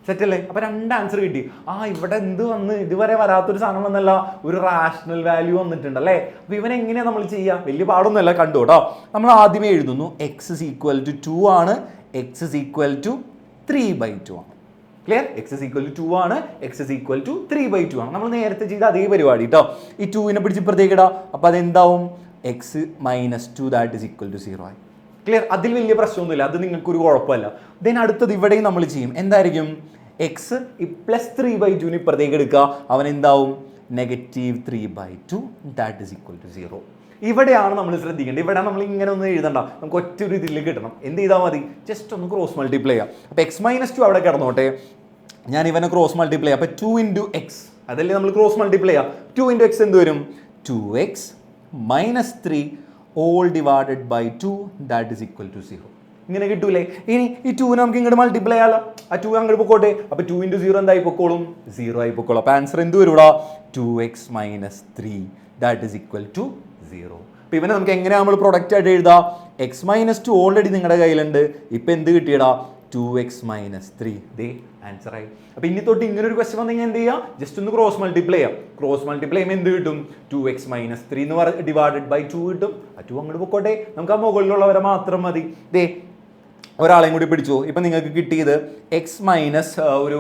സെറ്റ് അല്ലേ? അപ്പോൾ 2 ആൻസർ കിട്ടി. ഇവിടെ എന്ത് വന്ന് ഇതുവരെ വരാത്തൊരു സാധനം വന്നല്ല, ഒരു റാഷണൽ വാല്യൂ വന്നിട്ടുണ്ട് അല്ലേ? അപ്പോൾ ഇവൻ എങ്ങനെയാണ് നമ്മൾ ചെയ്യുക? വലിയ പാടൊന്നുമല്ല, കണ്ടു കേട്ടോ. നമ്മൾ ആദ്യമേ എഴുതുന്നു x = 2 ആണ്, x = 3/2 ആണ്. ക്ലിയർ? x = 2 ആണ്, x = 3/2 ആണ്. നമ്മൾ നേരത്തെ ചെയ്ത അതേ പരിപാടി കേട്ടോ. ഈ 2നെ പിടിച്ച് ഇപ്പുറത്തേക്ക് ഇടാം. അപ്പോൾ അതെന്താവും? x - 2 that is equal to 0 ആയി. ക്ലിയർ? അതിൽ വലിയ പ്രശ്നമൊന്നുമില്ല, അത് നിങ്ങൾക്കൊരു കുഴപ്പമില്ല. ദെൻ അടുത്തത് ഇവിടെയും നമ്മൾ ചെയ്യും. എന്തായിരിക്കും? x +3/2 ഇപ്പുറത്തേക്ക് എടുക്കുക. അവൻ എന്താവും? -3/2 ദാറ്റ് ഈസ് ഈക്വൽ ടു 0. ഇവിടെയാണ് നമ്മൾ ശ്രദ്ധിക്കേണ്ടത്. ഇവിടെ നമ്മൾ ഇങ്ങനെ ഒന്നും എഴുതണ്ട, നമുക്ക് ഒറ്റ ഒരു ഇതിൽ കിട്ടണം. എന്ത് ചെയ്താൽ മതി? ജസ്റ്റ് ഒന്ന് ക്രോസ് മൾട്ടിപ്ലൈ ചെയ്യാം. അപ്പോൾ x - 2 അവിടെ കിടന്നോട്ടെ, ഞാൻ ഇവനെ ക്രോസ് മൾട്ടിപ്ലൈ ചെയ്യാം. അപ്പോൾ 2 × x അതല്ലേ നമ്മൾ ക്രോസ് മൾട്ടിപ്ലൈ ചെയ്യാം. 2 × x എന്ത് വരും? 2x - 3 all divided by 2 that is equal to 0. ഇങ്ങനെ കിട്ടൂലേ? ഇനി ഈ 2 നമുക്ക് ഇങ്ങോട്ട് മൾട്ടിപ്ലൈ ചെയ്യാലോ. ആ 2 അങ്ങോട്ട് പൊക്കോട്ടെ. അപ്പോൾ 2 × 0 എന്തായി പൊക്കോളും? 0 ആയി പൊക്കോളും. അപ്പോൾ ആൻസർ എന്ത് വരും ഇവിടെ? 2x - 3 that is equal to 0. അപ്പോൾ ഇവനെ നമുക്ക് എങ്ങനെയാണ് നമ്മൾ പ്രൊഡക്റ്റ് ആയിട്ട് എഴുതാം? x - 2 ഓൾറെഡി നിങ്ങളുടെ കയ്യിലുണ്ട്. ഇപ്പം എന്ത് കിട്ടിയടാ? 2x - 3. ദേ ആൻസർ ആയി. അപ്പോൾ ഇനി തൊട്ട് ഇങ്ങനെ ഒരു ക്വസ്റ്റ്യൻ വന്നു കഴിഞ്ഞാൽ എന്ത് ചെയ്യുക? ജസ്റ്റ് ഒന്ന് ക്രോസ് മൾട്ടിപ്ലൈ ചെയ്യാം. ക്രോസ് മൾട്ടിപ്ലൈ ചെയ്യുമ്പോൾ എന്ത് കിട്ടും? 2x - 3 എന്ന് ഡിവൈഡഡ് ബൈ 2 കിട്ടും. ആ 2 അങ്ങോട്ട് പൊക്കോട്ടെ, നമുക്ക് ആ മുകളിലുള്ളവരെ മാത്രം മതി. ദേ ഒരാളെയും കൂടി പിടിച്ചു. ഇപ്പം നിങ്ങൾക്ക് കിട്ടിയത് x - ഒരു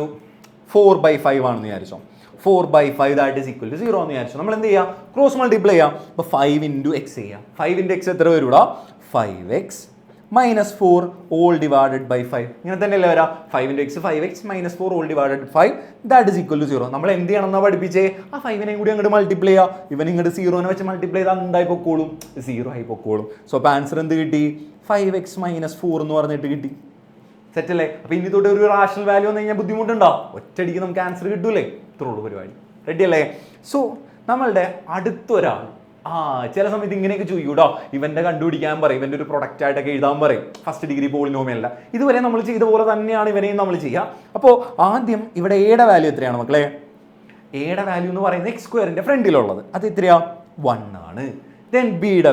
4/5 ആണെന്ന് വിചാരിച്ചോ. 4/5 ദാറ്റ് ഈസ് ഈക്വൽ ടു 0 എന്ന് വിചാരിച്ചു. നമ്മൾ എന്ത് ചെയ്യുക? ക്രോസ് മൾട്ടിപ്ലൈ ചെയ്യാം. അപ്പോൾ 5 × x ചെയ്യാം. 5 × x എത്ര വരും ഇവിടെ? 5x - 4 all divided by 5. ഇങ്ങനെ തന്നെയല്ലേ വരാം. 5 × x 5x - 4 all divided by 5 that is equal to 0. നമ്മൾ എന്ത് ചെയ്യണം എന്നാ പഠിപ്പിച്ചേ? ആ 5നെയും കൂടി അങ്ങോട്ട് മൾട്ടിപ്ലൈ ചെയ്യുക. ഇവൻ ഇങ്ങോട്ട് 0നെ വെച്ച് മൾട്ടിപ്ലൈ ചെയ്താൽ എന്തായി പൊക്കോളും? 0 ആയി പൊക്കോളും. സോ അപ്പോൾ ആൻസർ എന്ത് കിട്ടി? 5x - 4 എന്ന് പറഞ്ഞിട്ട് കിട്ടി. സെറ്റ് അല്ലേ? അപ്പോൾ ഇനി തൊട്ട് ഒരു റാഷണൽ വാല്യൂ വന്നു കഴിഞ്ഞാൽ ബുദ്ധിമുട്ടുണ്ടോ? ഒറ്റയടിക്ക് നമുക്ക് ആൻസർ കിട്ടൂലേ? ഇത്രയുള്ളൂ പരിപാടി. റെഡി അല്ലേ? സോ നമ്മളുടെ അടുത്തൊരാൾ ചില സമയത്ത് ഇങ്ങനെയൊക്കെ ചോദിക്കൂട്ടോ, ഇവന്റെ കണ്ടുപിടിക്കാൻ പറയും, ഇവന്റെ ഒരു പ്രൊഡക്റ്റ് ആയിട്ടൊക്കെ എഴുതാൻ പറയും. ഫസ്റ്റ് ഡിഗ്രി പോളിനോമിയല്ല. ഇതുവരെ നമ്മൾ ചെയ്ത പോലെ തന്നെയാണ് ഇവനെയും നമ്മൾ ചെയ്യുക. അപ്പോൾ ആദ്യം ഇവിടെ എയുടെ വാല്യൂ എത്രയാണ് മക്കളെ? എയുടെ വാല്യൂ എന്ന് പറയുന്നത് x² ഫ്രണ്ടിലുള്ളത് അത് എത്രയാ? 1 ആണ്. ദെൻ ബിയുടെ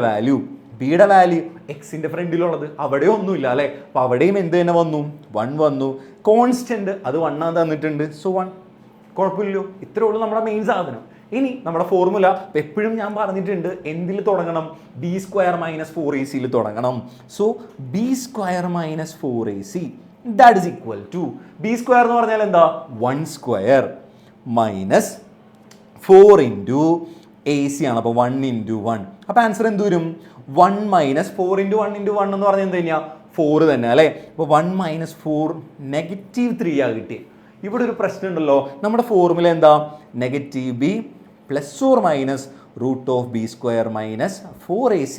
വാല്യൂ എക്സിന്റെ ഫ്രണ്ടിലുള്ളത് അവിടെ ഒന്നുമില്ല അല്ലേ? അപ്പോൾ അവിടെയും എന്ത് തന്നെ വന്നു? 1 വന്നു. കോൺസ്റ്റന്റ് അത് 1 ആണ് തന്നിട്ടുണ്ട്. സോ 1 കുഴപ്പമില്ലല്ലോ. ഇത്രേ ഉള്ളൂ നമ്മുടെ മെയിൻ സാധനം. ഇനി നമ്മുടെ ഫോർമുല എപ്പോഴും ഞാൻ പറഞ്ഞിട്ടുണ്ട്, എന്തിൽ തുടങ്ങണം? b² - 4ac തുടങ്ങണം. So b² - 4ac that is equal to b² എന്ന് പറഞ്ഞാൽ എന്താ? 1² മൈനസ് 4 × ac ആണ്. അപ്പോൾ 1 × 1. അപ്പോൾ ആൻസർ എന്ത് വരും? 1 - 4 × 1 × 1 എന്ന് പറഞ്ഞാൽ എന്ത് തന്നെയാ? 4 തന്നെ അല്ലേ? അപ്പോൾ 1 - 4 -3 ആ കിട്ടിയത്. ഇവിടെ ഒരു പ്രശ്നം ഉണ്ടല്ലോ. നമ്മുടെ ഫോർമുല എന്താ? -b ± √(b² - 4ac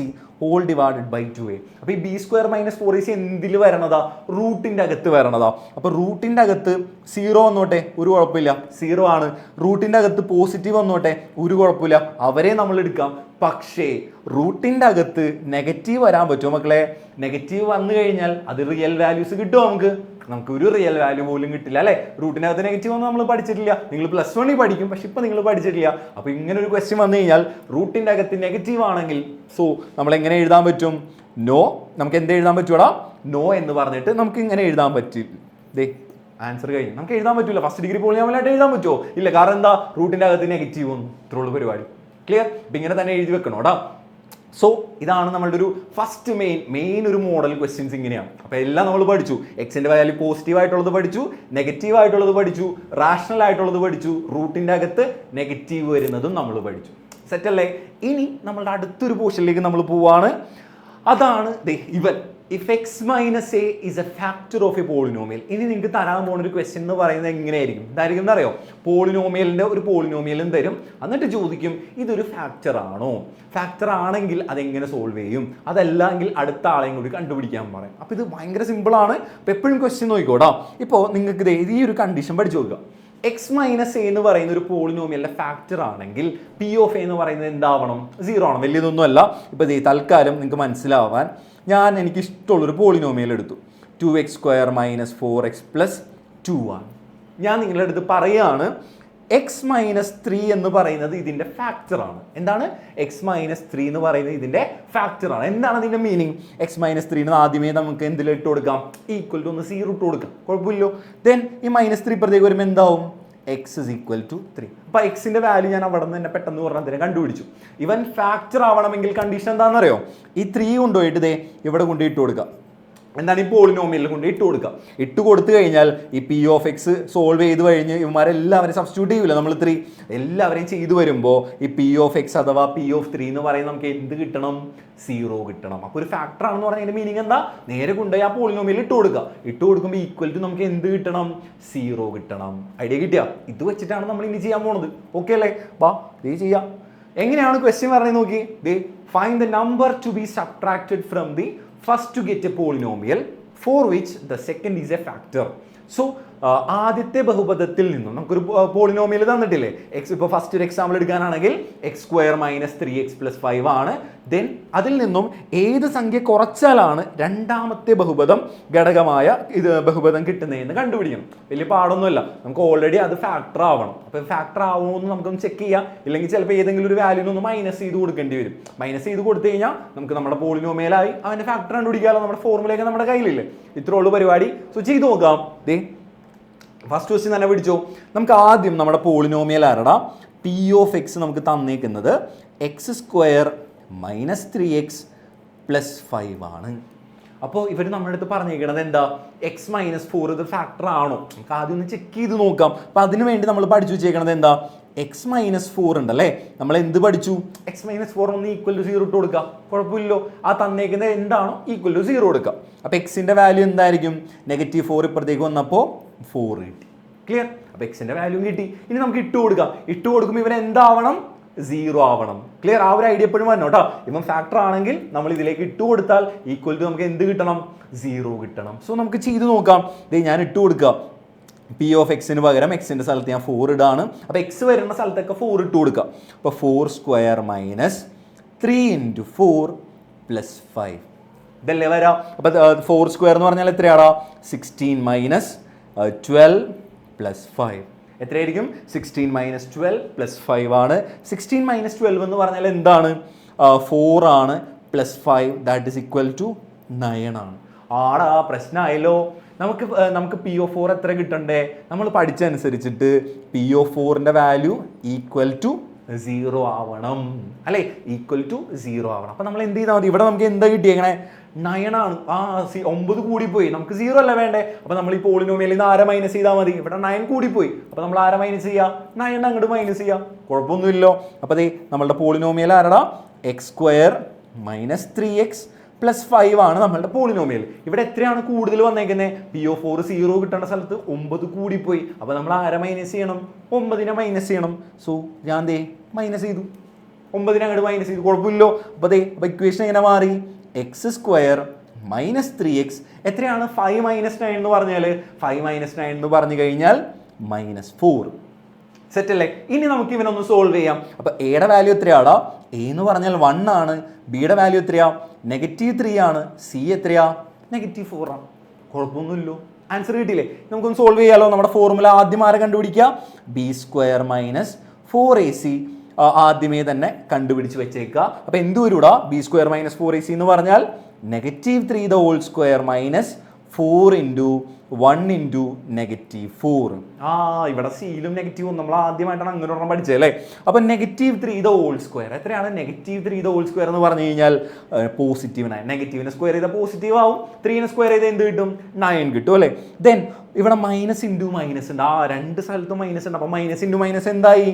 all divided by 2a. അപ്പോൾ ഈ b² - 4ac എന്തിൽ വരണതാ? റൂട്ടിൻ്റെ അകത്ത് വരണതാ. അപ്പോൾ റൂട്ടിൻ്റെ അകത്ത് 0 വന്നോട്ടെ, ഒരു കുഴപ്പമില്ല, 0 ആണ്. റൂട്ടിൻ്റെ അകത്ത് പോസിറ്റീവ് വന്നോട്ടെ, ഒരു കുഴപ്പമില്ല, അവരെ നമ്മൾ എടുക്കാം. പക്ഷേ റൂട്ടിൻ്റെ അകത്ത് നെഗറ്റീവ് വരാൻ പറ്റുമോ മക്കളെ? നെഗറ്റീവ് വന്നു കഴിഞ്ഞാൽ അത് റിയൽ വാല്യൂസ് കിട്ടുമോ? നമുക്ക് ഒരു റിയൽ വാല്യൂ പോലും കിട്ടില്ല അല്ലേ? റൂട്ടിനകത്ത് നെഗറ്റീവ് ഒന്നും നമ്മൾ പഠിച്ചിട്ടില്ല. നിങ്ങൾ +1 പഠിക്കും, പക്ഷെ ഇപ്പം നിങ്ങൾ പഠിച്ചിട്ടില്ല. അപ്പോൾ ഇങ്ങനെ ഒരു ക്വസ്റ്റ്യൻ വന്നു കഴിഞ്ഞാൽ റൂട്ടിൻ്റെ അകത്ത് നെഗറ്റീവ് ആണെങ്കിൽ സോ നമ്മൾ എങ്ങനെ എഴുതാൻ പറ്റും? നോ. നമുക്ക് എന്ത് എഴുതാൻ പറ്റൂടാ? നോ എന്ന് പറഞ്ഞിട്ട് നമുക്ക് ഇങ്ങനെ എഴുതാൻ പറ്റില്ല. ദേ ആൻസർ കഴിഞ്ഞു. നമുക്ക് എഴുതാൻ പറ്റില്ല. ഫസ്റ്റ് ഡിഗ്രി പോളിനോമിയലായിട്ട് എഴുതാൻ പറ്റുമോ? ഇല്ല. കാരണം എന്താ? റൂട്ടിൻ്റെ അകത്ത് നെഗറ്റീവ് ഒന്നും. ഇത്രയുള്ള പരിപാടി. ക്ലിയർ? അപ്പം ഇങ്ങനെ തന്നെ എഴുതി വെക്കണോടാ. സോ ഇതാണ് നമ്മളുടെ ഒരു ഫസ്റ്റ് മെയിൻ ഒരു മോഡൽ ക്വസ്റ്റ്യൻസ് ഇങ്ങനെയാണ്. അപ്പോൾ എല്ലാം നമ്മൾ പഠിച്ചു. എക്സിൻ്റെ വാല്യൂ പോസിറ്റീവ് ആയിട്ടുള്ളത് പഠിച്ചു, നെഗറ്റീവ് ആയിട്ടുള്ളത് പഠിച്ചു, റാഷണൽ ആയിട്ടുള്ളത് പഠിച്ചു, റൂട്ടിൻ്റെ അകത്ത് നെഗറ്റീവ് വരുന്നതും നമ്മൾ പഠിച്ചു. സെറ്റ് അല്ലേ? ഇനി നമ്മളുടെ അടുത്തൊരു പോർഷനിലേക്ക് നമ്മൾ പോവാണ്. അതാണ് even if X minus A is A factor of A polynomial. ഇനി നിങ്ങൾക്ക് തരാൻ പോകുന്ന ഒരു ക്വസ്റ്റ്യൻ എന്ന് പറയുന്നത് എങ്ങനെയായിരിക്കും? ഇതായിരിക്കും എന്നറിയോ? പോളിനോമിയലിന്റെ ഒരു പോളിനോമിയലും തരും, എന്നിട്ട് ചോദിക്കും ഇതൊരു ഫാക്ടർ ആണോ, ഫാക്ടർ ആണെങ്കിൽ അതെങ്ങനെ സോൾവ് ചെയ്യും, അതല്ലെങ്കിൽ അടുത്ത ആളെയും കൂടി കണ്ടുപിടിക്കാൻ പറയും. അപ്പോൾ ഇത് ഭയങ്കര സിമ്പിളാണ്. അപ്പോൾ എപ്പോഴും ക്വസ്റ്റ്യൻ നോക്കിക്കോട്ടോ. ഇപ്പോൾ നിങ്ങൾക്ക് ഈ ഒരു കണ്ടീഷൻ പഠിച്ചു നോക്കുക. എക്സ് മൈനസ് എ എന്ന് പറയുന്ന ഒരു പോളിനോമിയലിന്റെ ഫാക്ടർ ആണെങ്കിൽ പി ഓഫ് എ എന്ന് പറയുന്നത് എന്താവണം? 0 ആണ്. വലിയതൊന്നുമല്ല. ഇപ്പോൾ തൽക്കാലം നിങ്ങൾക്ക് മനസ്സിലാവാൻ എനിക്ക് ഇഷ്ടമുള്ളൊരു പോളിനോമിയൽ എടുത്തു. 2x² - 4x + 2 ആണ്. ഞാൻ നിങ്ങളുടെ അടുത്ത് പറയുകയാണ് എക്സ് മൈനസ് 3 എന്ന് പറയുന്നത് ഇതിന്റെ ഫാക്ടർ ആണ്. എന്താണ്? എക്സ് മൈനസ് 3 എന്ന് പറയുന്നത് ഇതിന്റെ ഫാക്ടർ ആണ്. എന്താണ് അതിന്റെ മീനിങ്? എക്സ് മൈനസ് 3 ആദ്യമേ നമുക്ക് എന്തിൽ ഇട്ട് കൊടുക്കാം? ഈക്വൽ ടു 0 ഇട്ട് കൊടുക്കാം, കുഴപ്പമില്ലോ. ദെൻ ഈ -3 ഇപ്പുറത്തേക്ക് വരുമ്പോൾ എന്താവും? x is equal to 3. അപ്പോൾ എക്സിന്റെ വാല്യൂ ഞാൻ അവിടെ നിന്ന് തന്നെ പെട്ടെന്ന് പറഞ്ഞതിനെ കണ്ടുപിടിച്ചു. ഇവൻ ഫാക്ടർ ആവണമെങ്കിൽ കണ്ടീഷൻ എന്താണെന്നറിയോ? ഈ 3 കൊണ്ടുപോയിട്ട് ഇവിടെ കൊണ്ടുപോയിട്ട് കൊടുക്കുക. എന്താണ്? ഈ പോളിനോമിയലിൽ കൊണ്ട് ഇട്ട് കൊടുക്കുക. ഇട്ട് കൊടുത്തു കഴിഞ്ഞാൽ ഈ പി ഓഫ് എക്സ് സോൾവ് ചെയ്ത് കഴിഞ്ഞ് ഇവന്മാരെല്ലാവരും സബ്സ്റ്റിറ്റ്യൂട്ട് ചെയ്യില്ല, നമ്മൾ 3 എല്ലാവരെയും ചെയ്തു വരുമ്പോൾ ഈ പി ഓഫ് എക്സ് അഥവാ പി ഓഫ് 3 എന്ന് പറയുന്നത് നമുക്ക് എന്ത് കിട്ടണം? 0 കിട്ടണം. അപ്പോൾ ഒരു ഫാക്ടർ ആണെന്ന് പറഞ്ഞതിന്റെ മീനിങ് എന്താ? നേരെ കൊണ്ടുപോയി ആ പോളിനോമിയലിൽ ഇട്ട് കൊടുക്കുക. ഇട്ട് കൊടുക്കുമ്പോൾ ഈക്വൽ ടു നമുക്ക് എന്ത് കിട്ടണം? 0 കിട്ടണം. ഐഡിയ കിട്ടിയ? ഇത് വെച്ചിട്ടാണ് നമ്മൾ ഇനി ചെയ്യാൻ പോണത്. ഓക്കെ അല്ലേ? ബാ ഇത് ചെയ്യാം. എങ്ങനെയാണ് ക്വസ്റ്റ്യൻ പറഞ്ഞത് നോക്കി. Find the number two B subtracted from the first to get a polynomial for which the second is a factor. So ആദ്യത്തെ ബഹുപദത്തിൽ നിന്നും നമുക്കൊരു പോളിനോമിയൽ തന്നിട്ടില്ലേ? എക്സ് ഇപ്പോൾ ഫസ്റ്റ് ഒരു എക്സാമ്പിൾ എടുക്കാനാണെങ്കിൽ x² - 3x + 5 ആണ്. ദെൻ അതിൽ നിന്നും ഏത് സംഖ്യ കുറച്ചാലാണ് രണ്ടാമത്തെ ബഹുപദം ഘടകമായ ബഹുപദം കിട്ടുന്നതെന്ന് കണ്ടുപിടിക്കണം. വലിയ പാടൊന്നുമല്ല. നമുക്ക് ഓൾറെഡി അത് ഫാക്ടർ ആവണം. അപ്പോൾ ഫാക്ടർ ആവുമെന്ന് നമുക്കൊന്ന് ചെക്ക് ചെയ്യാം. ഇല്ലെങ്കിൽ ചിലപ്പോൾ ഏതെങ്കിലും ഒരു വാല്യൂനൊന്ന് മൈനസ് ചെയ്ത് കൊടുക്കേണ്ടി വരും. മൈനസ് ചെയ്ത് കൊടുത്തു കഴിഞ്ഞാൽ നമുക്ക് നമ്മുടെ പോളിനോമിയലായി അവൻ്റെ ഫാക്ടർ കണ്ടുപിടിക്കാമല്ലോ. നമ്മുടെ ഫോർമുലയൊക്കെ നമ്മുടെ കയ്യിലില്ലേ? ഇത്രേ ഉള്ളൂ പരിപാടി. സോ ചെയ്ത് നോക്കാം. ഫസ്റ്റ് ക്വസ്റ്റ്യൻ തന്നെ പിടിച്ചോ. നമുക്ക് ആദ്യം നമ്മുടെ പോളിനോമിയൽ ആരടാ? പി ഓഫ് എക്സ് നമുക്ക് തന്നേക്കുന്നത് x² - 3x + 5 ആണ്. അപ്പോൾ ഇവർ നമ്മുടെ അടുത്ത് പറഞ്ഞേക്കണത് എന്താ? എക്സ് മൈനസ് 4 ഇത് ഫാക്ടർ ആണോ? നമുക്ക് ആദ്യം ഒന്ന് ചെക്ക് ചെയ്ത് നോക്കാം. അപ്പോൾ അതിനു വേണ്ടി നമ്മൾ പഠിച്ചു വെച്ചേക്കണത് എന്താ? എക്സ് മൈനസ് 4 ഉണ്ടല്ലേ, നമ്മൾ എന്ത് പഠിച്ചു? എക്സ് മൈനസ് 4 ഒന്ന് ഈക്വൽ ടു 0 ഇട്ട് കൊടുക്കുക, കുഴപ്പമില്ലോ. ആ തന്നേക്കുന്നത് എന്താണോ ഈക്വൽ ടു 0 കൊടുക്കുക. അപ്പോൾ എക്സിന്റെ വാല്യൂ എന്തായിരിക്കും? -4 ഇപ്പുറത്തേക്ക് വന്നപ്പോൾ 4 കിട്ടി. ക്ലിയർ? അപ്പോൾ എക്സിന്റെ വാല്യൂ കിട്ടി. ഇനി നമുക്ക് ഇട്ട് കൊടുക്കാം. ഇട്ട് കൊടുക്കുമ്പോൾ ഇവൻ എന്താവണം? 0 ആവണം. ക്ലിയർ? ആ ഒരു ഐഡിയ എപ്പോഴും വരണം കേട്ടോ. ഇവൻ ഫാക്ടർ ആണെങ്കിൽ നമ്മൾ ഇതിലേക്ക് ഇട്ട് കൊടുത്താൽ ഈക്വൽ ടു നമുക്ക് എന്ത് കിട്ടണം? 0 കിട്ടണം. സോ നമുക്ക് ചെയ്ത് നോക്കാം. ഞാൻ ഇട്ട് കൊടുക്കുക. പി ഓഫ് എക്സിന് പകരം എക്സിന്റെ സ്ഥലത്ത് ഞാൻ 4 ഇടാണ്. അപ്പോൾ എക്സ് വരുന്ന സ്ഥലത്തൊക്കെ 4 ഇട്ട് കൊടുക്കുക. അപ്പോൾ 4² - 3 × 4 + 5 ഇതല്ലേ വരാം. അപ്പോൾ 4² എന്ന് പറഞ്ഞാൽ എത്രയാടാ? 16 - 12 + 5 എത്രയായിരിക്കും? 16 - 12 + 5 ആണ്. 16 - 12 എന്ന് പറഞ്ഞാൽ എന്താണ്? 4 ആണ് +5 ദാറ്റ് ഈസ് ഈക്വൽ ടു 9 ആണ്. ആടാ പ്രശ്നമായല്ലോ. നമുക്ക് പി ഓഫ് 4 എത്ര കിട്ടണ്ടേ? നമ്മൾ പഠിച്ചനുസരിച്ചിട്ട് പി ഓഫ് 4ന്റെ വാല്യൂ ഈക്വൽ ടു 0 ആവണം അല്ലേ? ഈക്വൽ ടു 0 ആവണം. അപ്പം നമ്മൾ എന്ത് ചെയ്താൽ മതി? ഇവിടെ നമുക്ക് എന്താ കിട്ടിയേക്കണേ? 9 ആണ്. 9 കൂടിപ്പോയി. നമുക്ക് 0 അല്ല വേണ്ടേ? അപ്പോൾ നമ്മൾ ഈ പോളിനോമിയലിൽ നിന്ന് ആരെ മൈനസ് ചെയ്താൽ മതി? ഇവിടെ 9 കൂടിപ്പോയി. അപ്പോൾ നമ്മൾ ആരെ മൈനസ് ചെയ്യുക? 9 അങ്ങോട്ട് മൈനസ് ചെയ്യുക, കുഴപ്പമൊന്നുമില്ലോ. അപ്പോൾ നമ്മളുടെ പോളിനോമിയൽ ആരടാ? x² - 3x + 5 ആണ് നമ്മളുടെ പോളിനോമിയൽ. ഇവിടെ എത്രയാണ് കൂടുതൽ വന്നേക്കുന്നത്? പി ഓഫ് 4 0 കിട്ടേണ്ട സ്ഥലത്ത് 9 കൂടിപ്പോയി. അപ്പോൾ നമ്മൾ ആരെ മൈനസ് ചെയ്യണം? 9നെ മൈനസ് ചെയ്യണം. സോ ഞാൻ മൈനസ് ചെയ്തു, 9നെ അങ്ങോട്ട് മൈനസ് ചെയ്തു, കുഴപ്പമില്ലോ. അപ്പോൾ ഇക്വേഷൻ എങ്ങനെ മാറി? x² - 3x എത്രയാണ്? 5 - 9 എന്ന് പറഞ്ഞാൽ 5 - 9 എന്ന് പറഞ്ഞു കഴിഞ്ഞാൽ -4. സെറ്റ് അല്ലേ? ഇനി നമുക്ക് ഇവനൊന്ന് സോൾവ് ചെയ്യാം. അപ്പോൾ എയുടെ വാല്യൂ എത്രയാടാ? എ എന്ന് പറഞ്ഞാൽ 1 ആണ്. ബിയുടെ വാല്യൂ എത്രയാ? -3 ആണ്. സി എത്രയാ? -4 ആണ്. കുഴപ്പമൊന്നുമില്ലോ. ആൻസർ കിട്ടിയില്ലേ? നമുക്കൊന്ന് സോൾവ് ചെയ്യാലോ. നമ്മുടെ ഫോർമുല ആദ്യം ആരെ കണ്ടുപിടിക്കുക? b² - 4ac ആദ്യമേ തന്നെ കണ്ടുപിടിച്ച് വെച്ചേക്കുക. അപ്പോൾ എന്ത് വരൂടാ? b² - 4ac എന്ന് പറഞ്ഞാൽ -3 the whole square - 4 × 1 × -4. ഇവിടെ സിയിലും നെഗറ്റീവും നമ്മൾ ആദ്യമായിട്ടാണ് അങ്ങനെ ഒരെണ്ണം പഠിച്ചത് അല്ലേ? അപ്പം -3 the whole square എത്രയാണ്? -3 the whole square എന്ന് പറഞ്ഞു കഴിഞ്ഞാൽ പോസിറ്റീവ് 9. നെഗറ്റീവിനെ സ്ക്വയർ ചെയ്താൽ പോസിറ്റീവ് ആവും. 3നെ സ്ക്വയർ ചെയ്താൽ എന്ത് കിട്ടും? 9 കിട്ടും അല്ലേ? ദെൻ ഇവിടെ -× -. ഉണ്ട്. രണ്ട് സ്ഥലത്തും മൈനസ് ഉണ്ട്. അപ്പം -× - എന്തായി?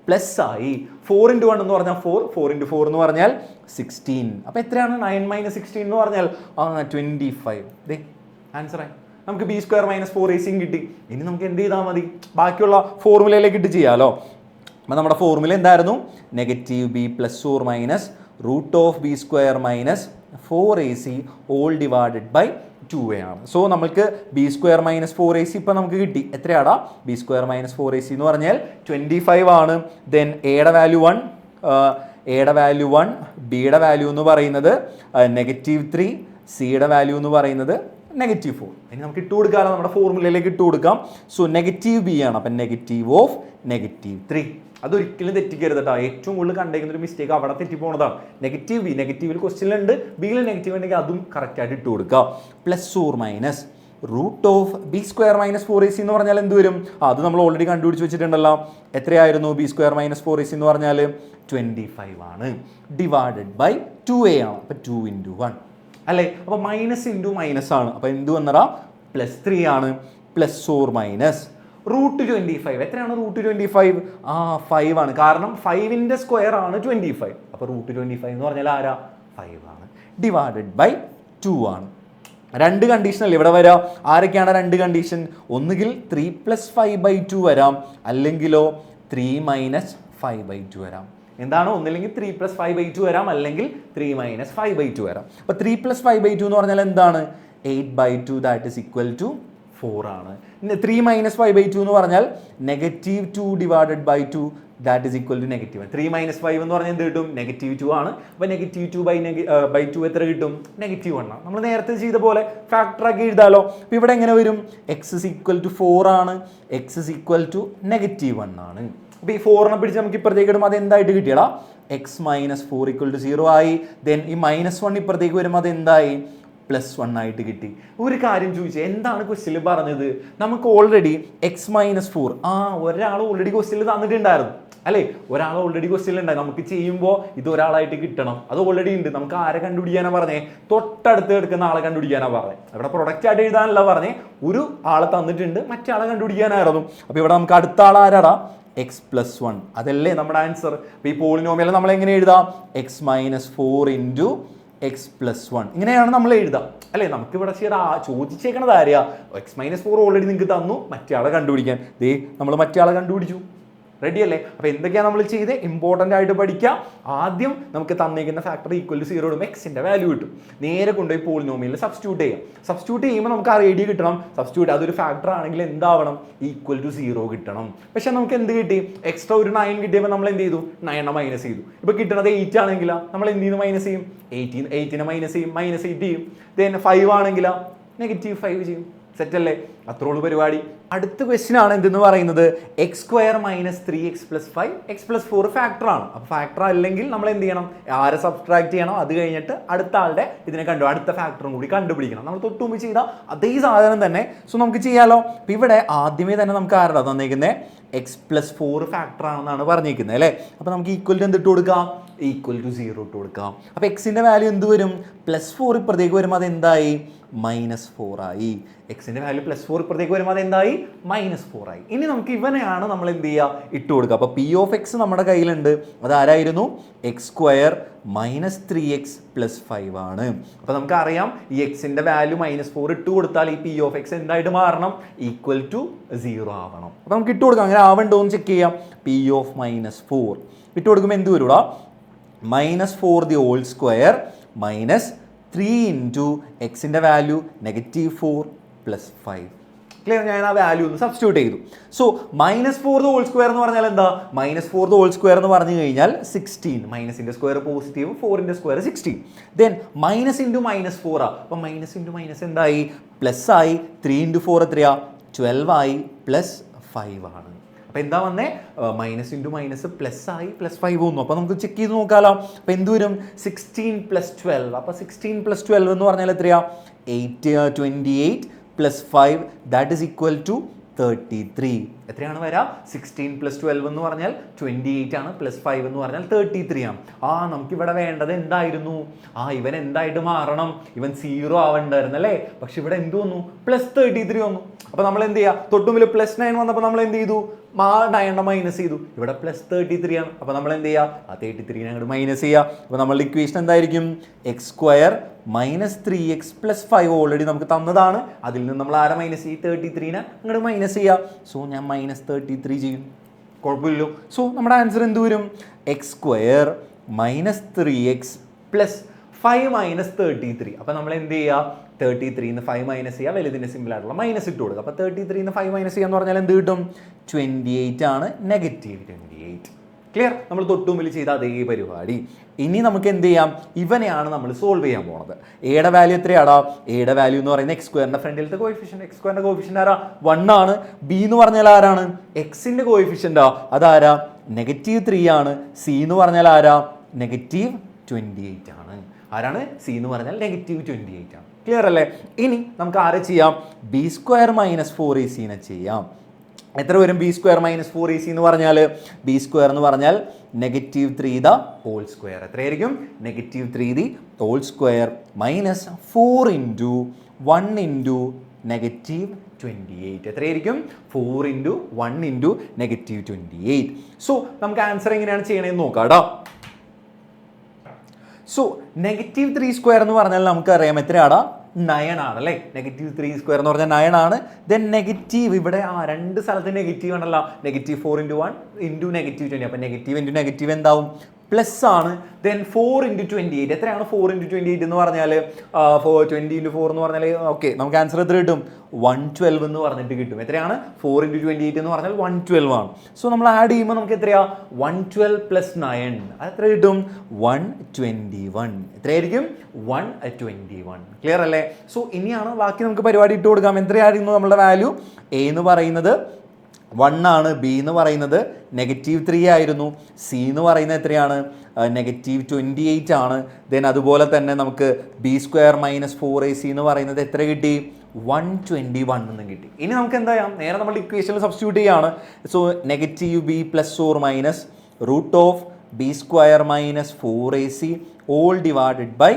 പ്ലസ് ആയി. 4 × 1 എന്ന് പറഞ്ഞാൽ 4, 4 × 4 എന്ന് പറഞ്ഞാൽ 16. അപ്പോൾ എത്രയാണ് 9 - 16 എന്ന് പറഞ്ഞാൽ 25. ദേ ആൻസറായി. നമുക്ക് b² - 4ac കിട്ടി. ഇനി നമുക്ക് എന്ത് ചെയ്താൽ മതി, ബാക്കിയുള്ള ഫോർമുലയിലേക്ക് ഇട്ട് ചെയ്യാമല്ലോ. അപ്പോൾ നമ്മുടെ ഫോർമുല എന്തായിരുന്നു, -b ± √(b² - 4ac whole divided by 2a ആണ്. സോ നമുക്ക് b² - 4ac ഇപ്പം നമുക്ക് കിട്ടി. എത്രയാടാ, b² - 4ac എന്ന് പറഞ്ഞാൽ 25 ആണ്. ദെൻ എയുടെ വാല്യൂ 1, എയുടെ വാല്യൂ 1, ബിയുടെ വാല്യൂ എന്ന് പറയുന്നത് -3, സിയുടെ വാല്യൂ എന്ന് പറയുന്നത് -4. ഇനി നമുക്ക് ഇട്ട് കൊടുക്കാമല്ലോ, നമ്മുടെ ഫോർമുലയിലേക്ക് ഇട്ട് കൊടുക്കാം. സോ -b ആണ്, അപ്പം -3. അതൊരിക്കലും തെറ്റിക്കരുത് കേട്ടോ. ഏറ്റവും കൂടുതൽ കണ്ടേക്കുന്ന ഒരു മിസ്റ്റേക്ക് അവിടെ തെറ്റിപ്പോണതാണ്. -b, നെഗറ്റീവിൽ ക്വസ്റ്റ്യനിലുണ്ട്, ബിയിൽ നെഗറ്റീവ് ഉണ്ടെങ്കിൽ അതും കറക്റ്റായിട്ട് ഇട്ട് കൊടുക്കുക. ± √(b² - 4ac എന്ന് പറഞ്ഞാൽ എന്ത് വരും, അത് നമ്മൾ ഓൾറെഡി കണ്ടുപിടിച്ച് വെച്ചിട്ടുണ്ടല്ലോ. എത്രയായിരുന്നു b² - 4ac എന്ന് പറഞ്ഞാൽ 25 ആണ്. ഡിവൈഡഡ് ബൈ 2a ആണ്, അപ്പം 2 × 1 അല്ലേ. അപ്പോൾ മൈനസ് ഇൻറ്റു മൈനസ് ആണ്, അപ്പോൾ എന്ത് വന്നടാ, +3 ആണ്. ± √25. എത്രയാണ് √25? 5 ആണ്. കാരണം 5ന്റെ സ്ക്വയർ ആണ് 25. അപ്പോൾ √25 എന്ന് പറഞ്ഞാൽ ആരാ, 5 ആണ്. ഡിവൈഡഡ് ബൈ 2 ആണ്. 2 കണ്ടീഷൻ അല്ലേ ഇവിടെ വരാം. ആരൊക്കെയാണ് 2 കണ്ടീഷൻ? ഒന്നുകിൽ 3 + 5/2 വരാം, അല്ലെങ്കിലോ 3 - 5/2 വരാം. എന്താണ്, ഒന്നില്ലെങ്കിൽ 3 + 5/2 വരാം, അല്ലെങ്കിൽ 3 - 5/2 വരാം. അപ്പോൾ 3 + 5/2 എന്ന് പറഞ്ഞാൽ എന്താണ്, 8/2, ദാറ്റ് ഈസ് ഈക്വൽ ടു 4 ആണ്. 3 - 5/2 എന്ന് പറഞ്ഞാൽ -2 divided by 2, that is equal to -1. 3 - 5 എന്ന് പറഞ്ഞാൽ എന്ത് കിട്ടും, -2 ആണ്. അപ്പോൾ -2/2 എത്ര കിട്ടും, -1 ആണ്. നമ്മൾ നേരത്തെ ചെയ്ത പോലെ ഫാക്ടറാക്കി എഴുതാലോ. അപ്പോൾ ഇവിടെ എങ്ങനെ വരും, x = 4 ആണ്, x = -1 ആണ്. അപ്പോൾ ഈ 4നെ പിടിച്ച് നമുക്ക് ഇപ്പുറത്തേക്ക് ഇടുമ്പോൾ അത് എന്തായിട്ട് കിട്ടിയടാ, x - 4 = 0 ആയി. ദെൻ ഈ -1 ഇപ്പുറത്തേക്ക് വരുമ്പോൾ അത് എന്തായി, +1 ആയിട്ട് കിട്ടി. ഒരു കാര്യം ചോദിച്ചു, എന്താണ് ക്വസ്റ്റ്യനിൽ പറഞ്ഞത്, നമുക്ക് ഓൾറെഡി x - 4 ഒരാൾ ഓൾറെഡി ക്വസ്റ്റ്യനിൽ തന്നിട്ടുണ്ടായിരുന്നു അല്ലേ, ഒരാൾ ഓൾറെഡി ക്വസ്റ്റ്യനിൽ ഉണ്ടായി. നമുക്ക് ചെയ്യുമ്പോൾ ഇത് ഒരാളായിട്ട് കിട്ടണം, അത് ഓൾറെഡി ഉണ്ട്. നമുക്ക് ആരെ കണ്ടുപിടിക്കാനാ പറഞ്ഞേ, തൊട്ടടുത്ത് കിടക്കുന്ന ആളെ കണ്ടുപിടിക്കാനാ പറഞ്ഞത്. ഇവിടെ പ്രൊഡക്റ്റ് ആയിട്ട് എഴുതാനല്ല പറഞ്ഞേ, ഒരു ആളെ തന്നിട്ടുണ്ട്, മറ്റേ ആളെ കണ്ടുപിടിക്കാനായിരുന്നു. അപ്പോൾ ഇവിടെ നമുക്ക് അടുത്ത ആൾ ആരാടാ, x + 1. അതല്ലേ നമ്മുടെ ആൻസർ. അപ്പോൾ ഈ പോളിനോമിയൽ നമ്മൾ എങ്ങനെ എഴുതാം, x - 4 × x + 1 ഇങ്ങനെയാണ് നമ്മൾ എഴുതാം അല്ലേ. നമുക്ക് ഇവിടെ ചോദിച്ചേക്കണത് ആരെയാ, x - 4 ഓൾറെഡി നിങ്ങൾക്ക് തന്നു, മറ്റേ ആളെ കണ്ടുപിടിക്കാൻ. ദേ നമ്മൾ മറ്റേ ആളെ കണ്ടുപിടിച്ചു. റെഡി അല്ലേ. അപ്പോൾ എന്തൊക്കെയാണ് നമ്മൾ ചെയ്ത്, ഇമ്പോർട്ടൻ്റ് ആയിട്ട് പഠിക്കുക. ആദ്യം നമുക്ക് തന്നിരിക്കുന്ന ഫാക്ടർ = 0 ഇടുമ്പോൾ എക്സിൻ്റെ വാല്യൂ കിട്ടും. നേരെ കൊണ്ടുപോയി പോളിനോമിയലിൽ സബ്സ്റ്റിറ്റ്യൂട്ട് ചെയ്യാം. സബ്സ്റ്റിറ്റ്യൂട്ട് ചെയ്യുമ്പോൾ നമുക്ക് ആ റേഡിയോ കിട്ടണം. സബ്സ്റ്റിറ്റ്യൂട്ട് അതൊരു ഫാക്ടർ ആണെങ്കിൽ എന്താവണം, = 0 കിട്ടണം. പക്ഷെ നമുക്ക് എന്ത് കിട്ടി, എക്സ്ട്രാ ഒരു 9 കിട്ടിയപ്പോൾ നമ്മൾ എന്ത് ചെയ്തു, 9 മൈനസ് ചെയ്തു. ഇപ്പോൾ കിട്ടുന്നത് 8 ആണെങ്കിൽ നമ്മൾ എന്ത് ചെയ്യുന്നു, മൈനസ് ചെയ്യും. 8നെ മൈനസ് ചെയ്യും, -8 ചെയ്യും. ദെൻ 5 ആണെങ്കിൽ -5 ചെയ്യും. സെറ്റ് അല്ലേ, അത്രോളൂ പരിപാടി. അടുത്ത ക്വസ്റ്റ്യൻ ആണ് എന്തെന്ന് പറയുന്നത്, x² - 3x + 5 x + 4 ഫാക്ടർ ആണ്. അപ്പോൾ ഫാക്ടർ അല്ലെങ്കിൽ നമ്മൾ എന്ത് ചെയ്യണം, ആരെ സബ്സ്ട്രാക്ട് ചെയ്യണം, അത് കഴിഞ്ഞിട്ട് അടുത്ത ആളുടെ ഇതിനെ അടുത്ത ഫാക്ടറും കൂടി കണ്ടുപിടിക്കണം. നമ്മൾ തൊട്ടുമുമ്പ് ചെയ്ത അതേ സാധനം തന്നെ. സോ നമുക്ക് ചെയ്യാലോ. അപ്പോൾ ഇവിടെ ആദ്യമേ തന്നെ നമുക്ക് ആരുടെ തന്നിരിക്കുന്നത്, x + 4 ഫാക്ടർ ആണെന്നാണ് പറഞ്ഞിരിക്കുന്നത് അല്ലേ. അപ്പോൾ നമുക്ക് ഈക്വൽ ടു എന്തിട്ട് കൊടുക്കാം, = 0 ഇട്ട് കൊടുക്കാം. അപ്പോൾ എക്സിൻ്റെ വാല്യൂ എന്ത് വരും, +4 ഇപ്പുറത്തേക്ക് വരുമ്പോൾ അത് എന്തായി, -4 ആയി. എക്സിൻ്റെ വാല്യൂ +4 ഇപ്പുറത്തേക്ക് വരുമ്പോൾ അത് എന്തായി, -4 ആയി. ഇനി നമുക്ക് ഇവനെയാണ് നമ്മൾ എന്ത് ചെയ്യുക, ഇട്ട് കൊടുക്കുക. അപ്പോൾ p(x) നമ്മുടെ കയ്യിലുണ്ട്. അതാരായിരുന്നു, x² - 3x + 5 ആണ്. അപ്പോൾ നമുക്കറിയാം ഈ എക്സിൻ്റെ വാല്യൂ -4 ഇട്ട് കൊടുത്താൽ ഈ p(x) എന്തായിട്ട് മാറണം, = 0 ആവണം. അപ്പോൾ നമുക്ക് ഇട്ട് കൊടുക്കാം. അങ്ങനെ ആവണ്ടോ എന്ന് ചെക്ക് ചെയ്യാം. p(-4) ഇട്ട് കൊടുക്കുമ്പോൾ എന്ത് വരൂടാ, -4² - 3 × എക്സിൻ്റെ വാല്യൂ -4 + 5. ക്ലിയർ. ഞാൻ ആ വാല്യൂ ഒന്ന് സബ്സ്റ്റിറ്റ്യൂട്ട് ചെയ്തു. സോ -4² എന്ന് പറഞ്ഞാൽ എന്താ, -4² എന്ന് പറഞ്ഞു കഴിഞ്ഞാൽ 16. മൈനസിൻ്റെ സ്ക്വയർ പോസിറ്റീവ്, 4ൻ്റെ സ്ക്വയർ 16. ദെൻ മൈനസ് ഇൻറ്റു -4 അപ്പോൾ മൈനസ് ഇൻറ്റു മൈനസ് എന്തായി, പ്ലസ് ആയി. 3 × 4 എത്രയാ, 12 ആയി. +5 ആണ്. അപ്പോൾ എന്താ വന്നേ, മൈനസ് ഇൻറ്റു മൈനസ് പ്ലസ് ആയി, +5 വന്നു. അപ്പോൾ നമുക്ക് ചെക്ക് ചെയ്ത് നോക്കാമല്ലോ. അപ്പോൾ എന്ത് വരും, 16 + 12. അപ്പോൾ 16 + 12 എന്ന് പറഞ്ഞാൽ എത്രയാ, 28 + 5 ദാറ്റ് ഈസ് ഈക്വൽ ടു 33. എത്രയാണ് വരിക? 16 + 12 എന്ന് പറഞ്ഞാൽ 28 ആണ്, +5 എന്ന് പറഞ്ഞാൽ 33 ആണ്. നമുക്കിവിടെ വേണ്ടത് എന്തായിരുന്നു? ഇവൻ എന്തായിട്ട് മാറണം? ഇവൻ 0 ആവണ്ടായിരുന്നു അല്ലേ? പക്ഷെ ഇവിടെ എന്ത് വന്നു? +33 വന്നു. അപ്പൊ നമ്മൾ എന്ത് ചെയ്യുക? തൊട്ടുമ്പിൽ +9 വന്നപ്പോൾ നമ്മൾ എന്ത് ചെയ്തു? 9 മൈനസ് ചെയ്തു. ഇവിടെ +33 ആണ്. അപ്പൊ നമ്മൾ എന്ത് ചെയ്യുക? 33 അങ്ങോട്ട് മൈനസ് ചെയ്യുക. അപ്പൊ നമ്മളുടെ ഇക്വേഷൻ എന്തായിരിക്കും? x² - 3x + 5 ഓൾറെഡി നമുക്ക് തന്നതാണ്. അതിൽ നിന്ന് നമ്മൾ ആരെ മൈനസ് ചെയ്യും? 33നെ അങ്ങോട്ട് മൈനസ് ചെയ്യുക. സോ ഞാൻ -33 ചെയ്യും, കുഴപ്പമില്ലല്ലോ. സോ നമ്മുടെ ആൻസർ എന്ത് വരും? x² - 3x + 5 - 33. അപ്പൊ നമ്മൾ എന്ത് ചെയ്യുക? 33 5 മൈനസ് ചെയ്യുക, വലുതിന്റെ സിമ്പിൾ ആയിട്ടുള്ള മൈനസ് ഇട്ട് കൊടുക്കുക. അപ്പൊ 33 5 മൈനസ് ചെയ്യുക എന്ന് പറഞ്ഞാൽ എന്ത് കിട്ടും? 28 ആണ്, -28. ക്ലിയർ? നമ്മൾ തൊട്ടുമുമ്പിൽ ചെയ്ത അതേ പരിപാടി. ഇനി നമുക്ക് എന്ത് ചെയ്യാം? ഇവനെയാണ് നമ്മൾ സോൾവ് ചെയ്യാൻ പോകുന്നത്. എയുടെ വാല്യൂ എത്രയാടാ? എയുടെ വാല്യൂ എന്ന് പറയുന്നത് x² ഫ്രണ്ടിലത്തെ കോയിഫിഷ്യന്റ്. x² കോയിഫിഷ്യന്റ് ആരാ? 1 ആണ്. ബി എന്ന് പറഞ്ഞാൽ ആരാണ്? എക്സിന്റെ കോയിഫിഷ്യന്റാ, അതാരാ? -3 ആണ്. സി എന്ന് പറഞ്ഞാൽ ആരാ? -28 ആണ്. ആരാണ്? സി എന്ന് പറഞ്ഞാൽ -28 ആണ്. ക്ലിയർ അല്ലേ? ഇനി നമുക്ക് ആരെ ചെയ്യാം? b² - 4ac ചെയ്യാം. എത്ര വരും? b² - 4ac എന്ന് പറഞ്ഞാൽ b² എന്ന് പറഞ്ഞാൽ -3² എത്രയായിരിക്കും? -3² - 4 × 1 × -28 എത്രയായിരിക്കും? 4 × 1 × -28. സോ നമുക്ക് ആൻസർ എങ്ങനെയാണ് ചെയ്യണമെന്ന് നോക്കാം കേട്ടോ. സോ -3² എന്ന് പറഞ്ഞാൽ നമുക്കറിയാം എത്രയാടാ? 9 ആണ് അല്ലേ? -3² എന്ന് പറഞ്ഞാൽ 9 ആണ്. ദെൻ നെഗറ്റീവ് ഇവിടെ രണ്ട് സ്ഥലത്ത് നെഗറ്റീവ് ആണല്ലോ. -4 × 1 × -20. അപ്പം നെഗറ്റീവ് ഇൻറ്റു നെഗറ്റീവ് എന്താവും? പ്ലസ് ആണ്. ദെൻ 4 × 28 എത്രയാണ്? 4 × 28 എന്ന് പറഞ്ഞാൽ 20 × 4 എന്ന് പറഞ്ഞാൽ ഓക്കെ നമുക്ക് ആൻസർ എത്ര കിട്ടും? 112 എന്ന് പറഞ്ഞിട്ട് കിട്ടും. എത്രയാണ്? 4 × 28 എന്ന് പറഞ്ഞാൽ 112 ആണ്. സോ നമ്മൾ ആഡ് ചെയ്യുമ്പോൾ നമുക്ക് എത്രയാ? 112 + 9 എത്ര കിട്ടും? 121. എത്രയായിരിക്കും? 121. ക്ലിയർ അല്ലേ? സോ ഇനിയാണ് ബാക്കി നമുക്ക് പരിപാടി ഇട്ട് കൊടുക്കാം. എത്രയായിരുന്നു നമ്മുടെ വാല്യൂ? എ എന്ന് പറയുന്നത് 1 ആണ്, ബി എന്ന് പറയുന്നത് -3 ആയിരുന്നു, സി എന്ന് പറയുന്നത് എത്രയാണ്? -28 ആണ്. ദെൻ അതുപോലെ തന്നെ നമുക്ക് b² - 4ac എന്ന് പറയുന്നത് എത്ര കിട്ടി? 121 എന്നും കിട്ടി. ഇനി നമുക്ക് എന്താ ചെയ്യാം? നേരെ നമ്മൾ ഇക്വേഷനിൽ സബ്സ്റ്റിറ്റ്യൂട്ട് ചെയ്യാണ്. So -b ± √b² - 4ac all divided by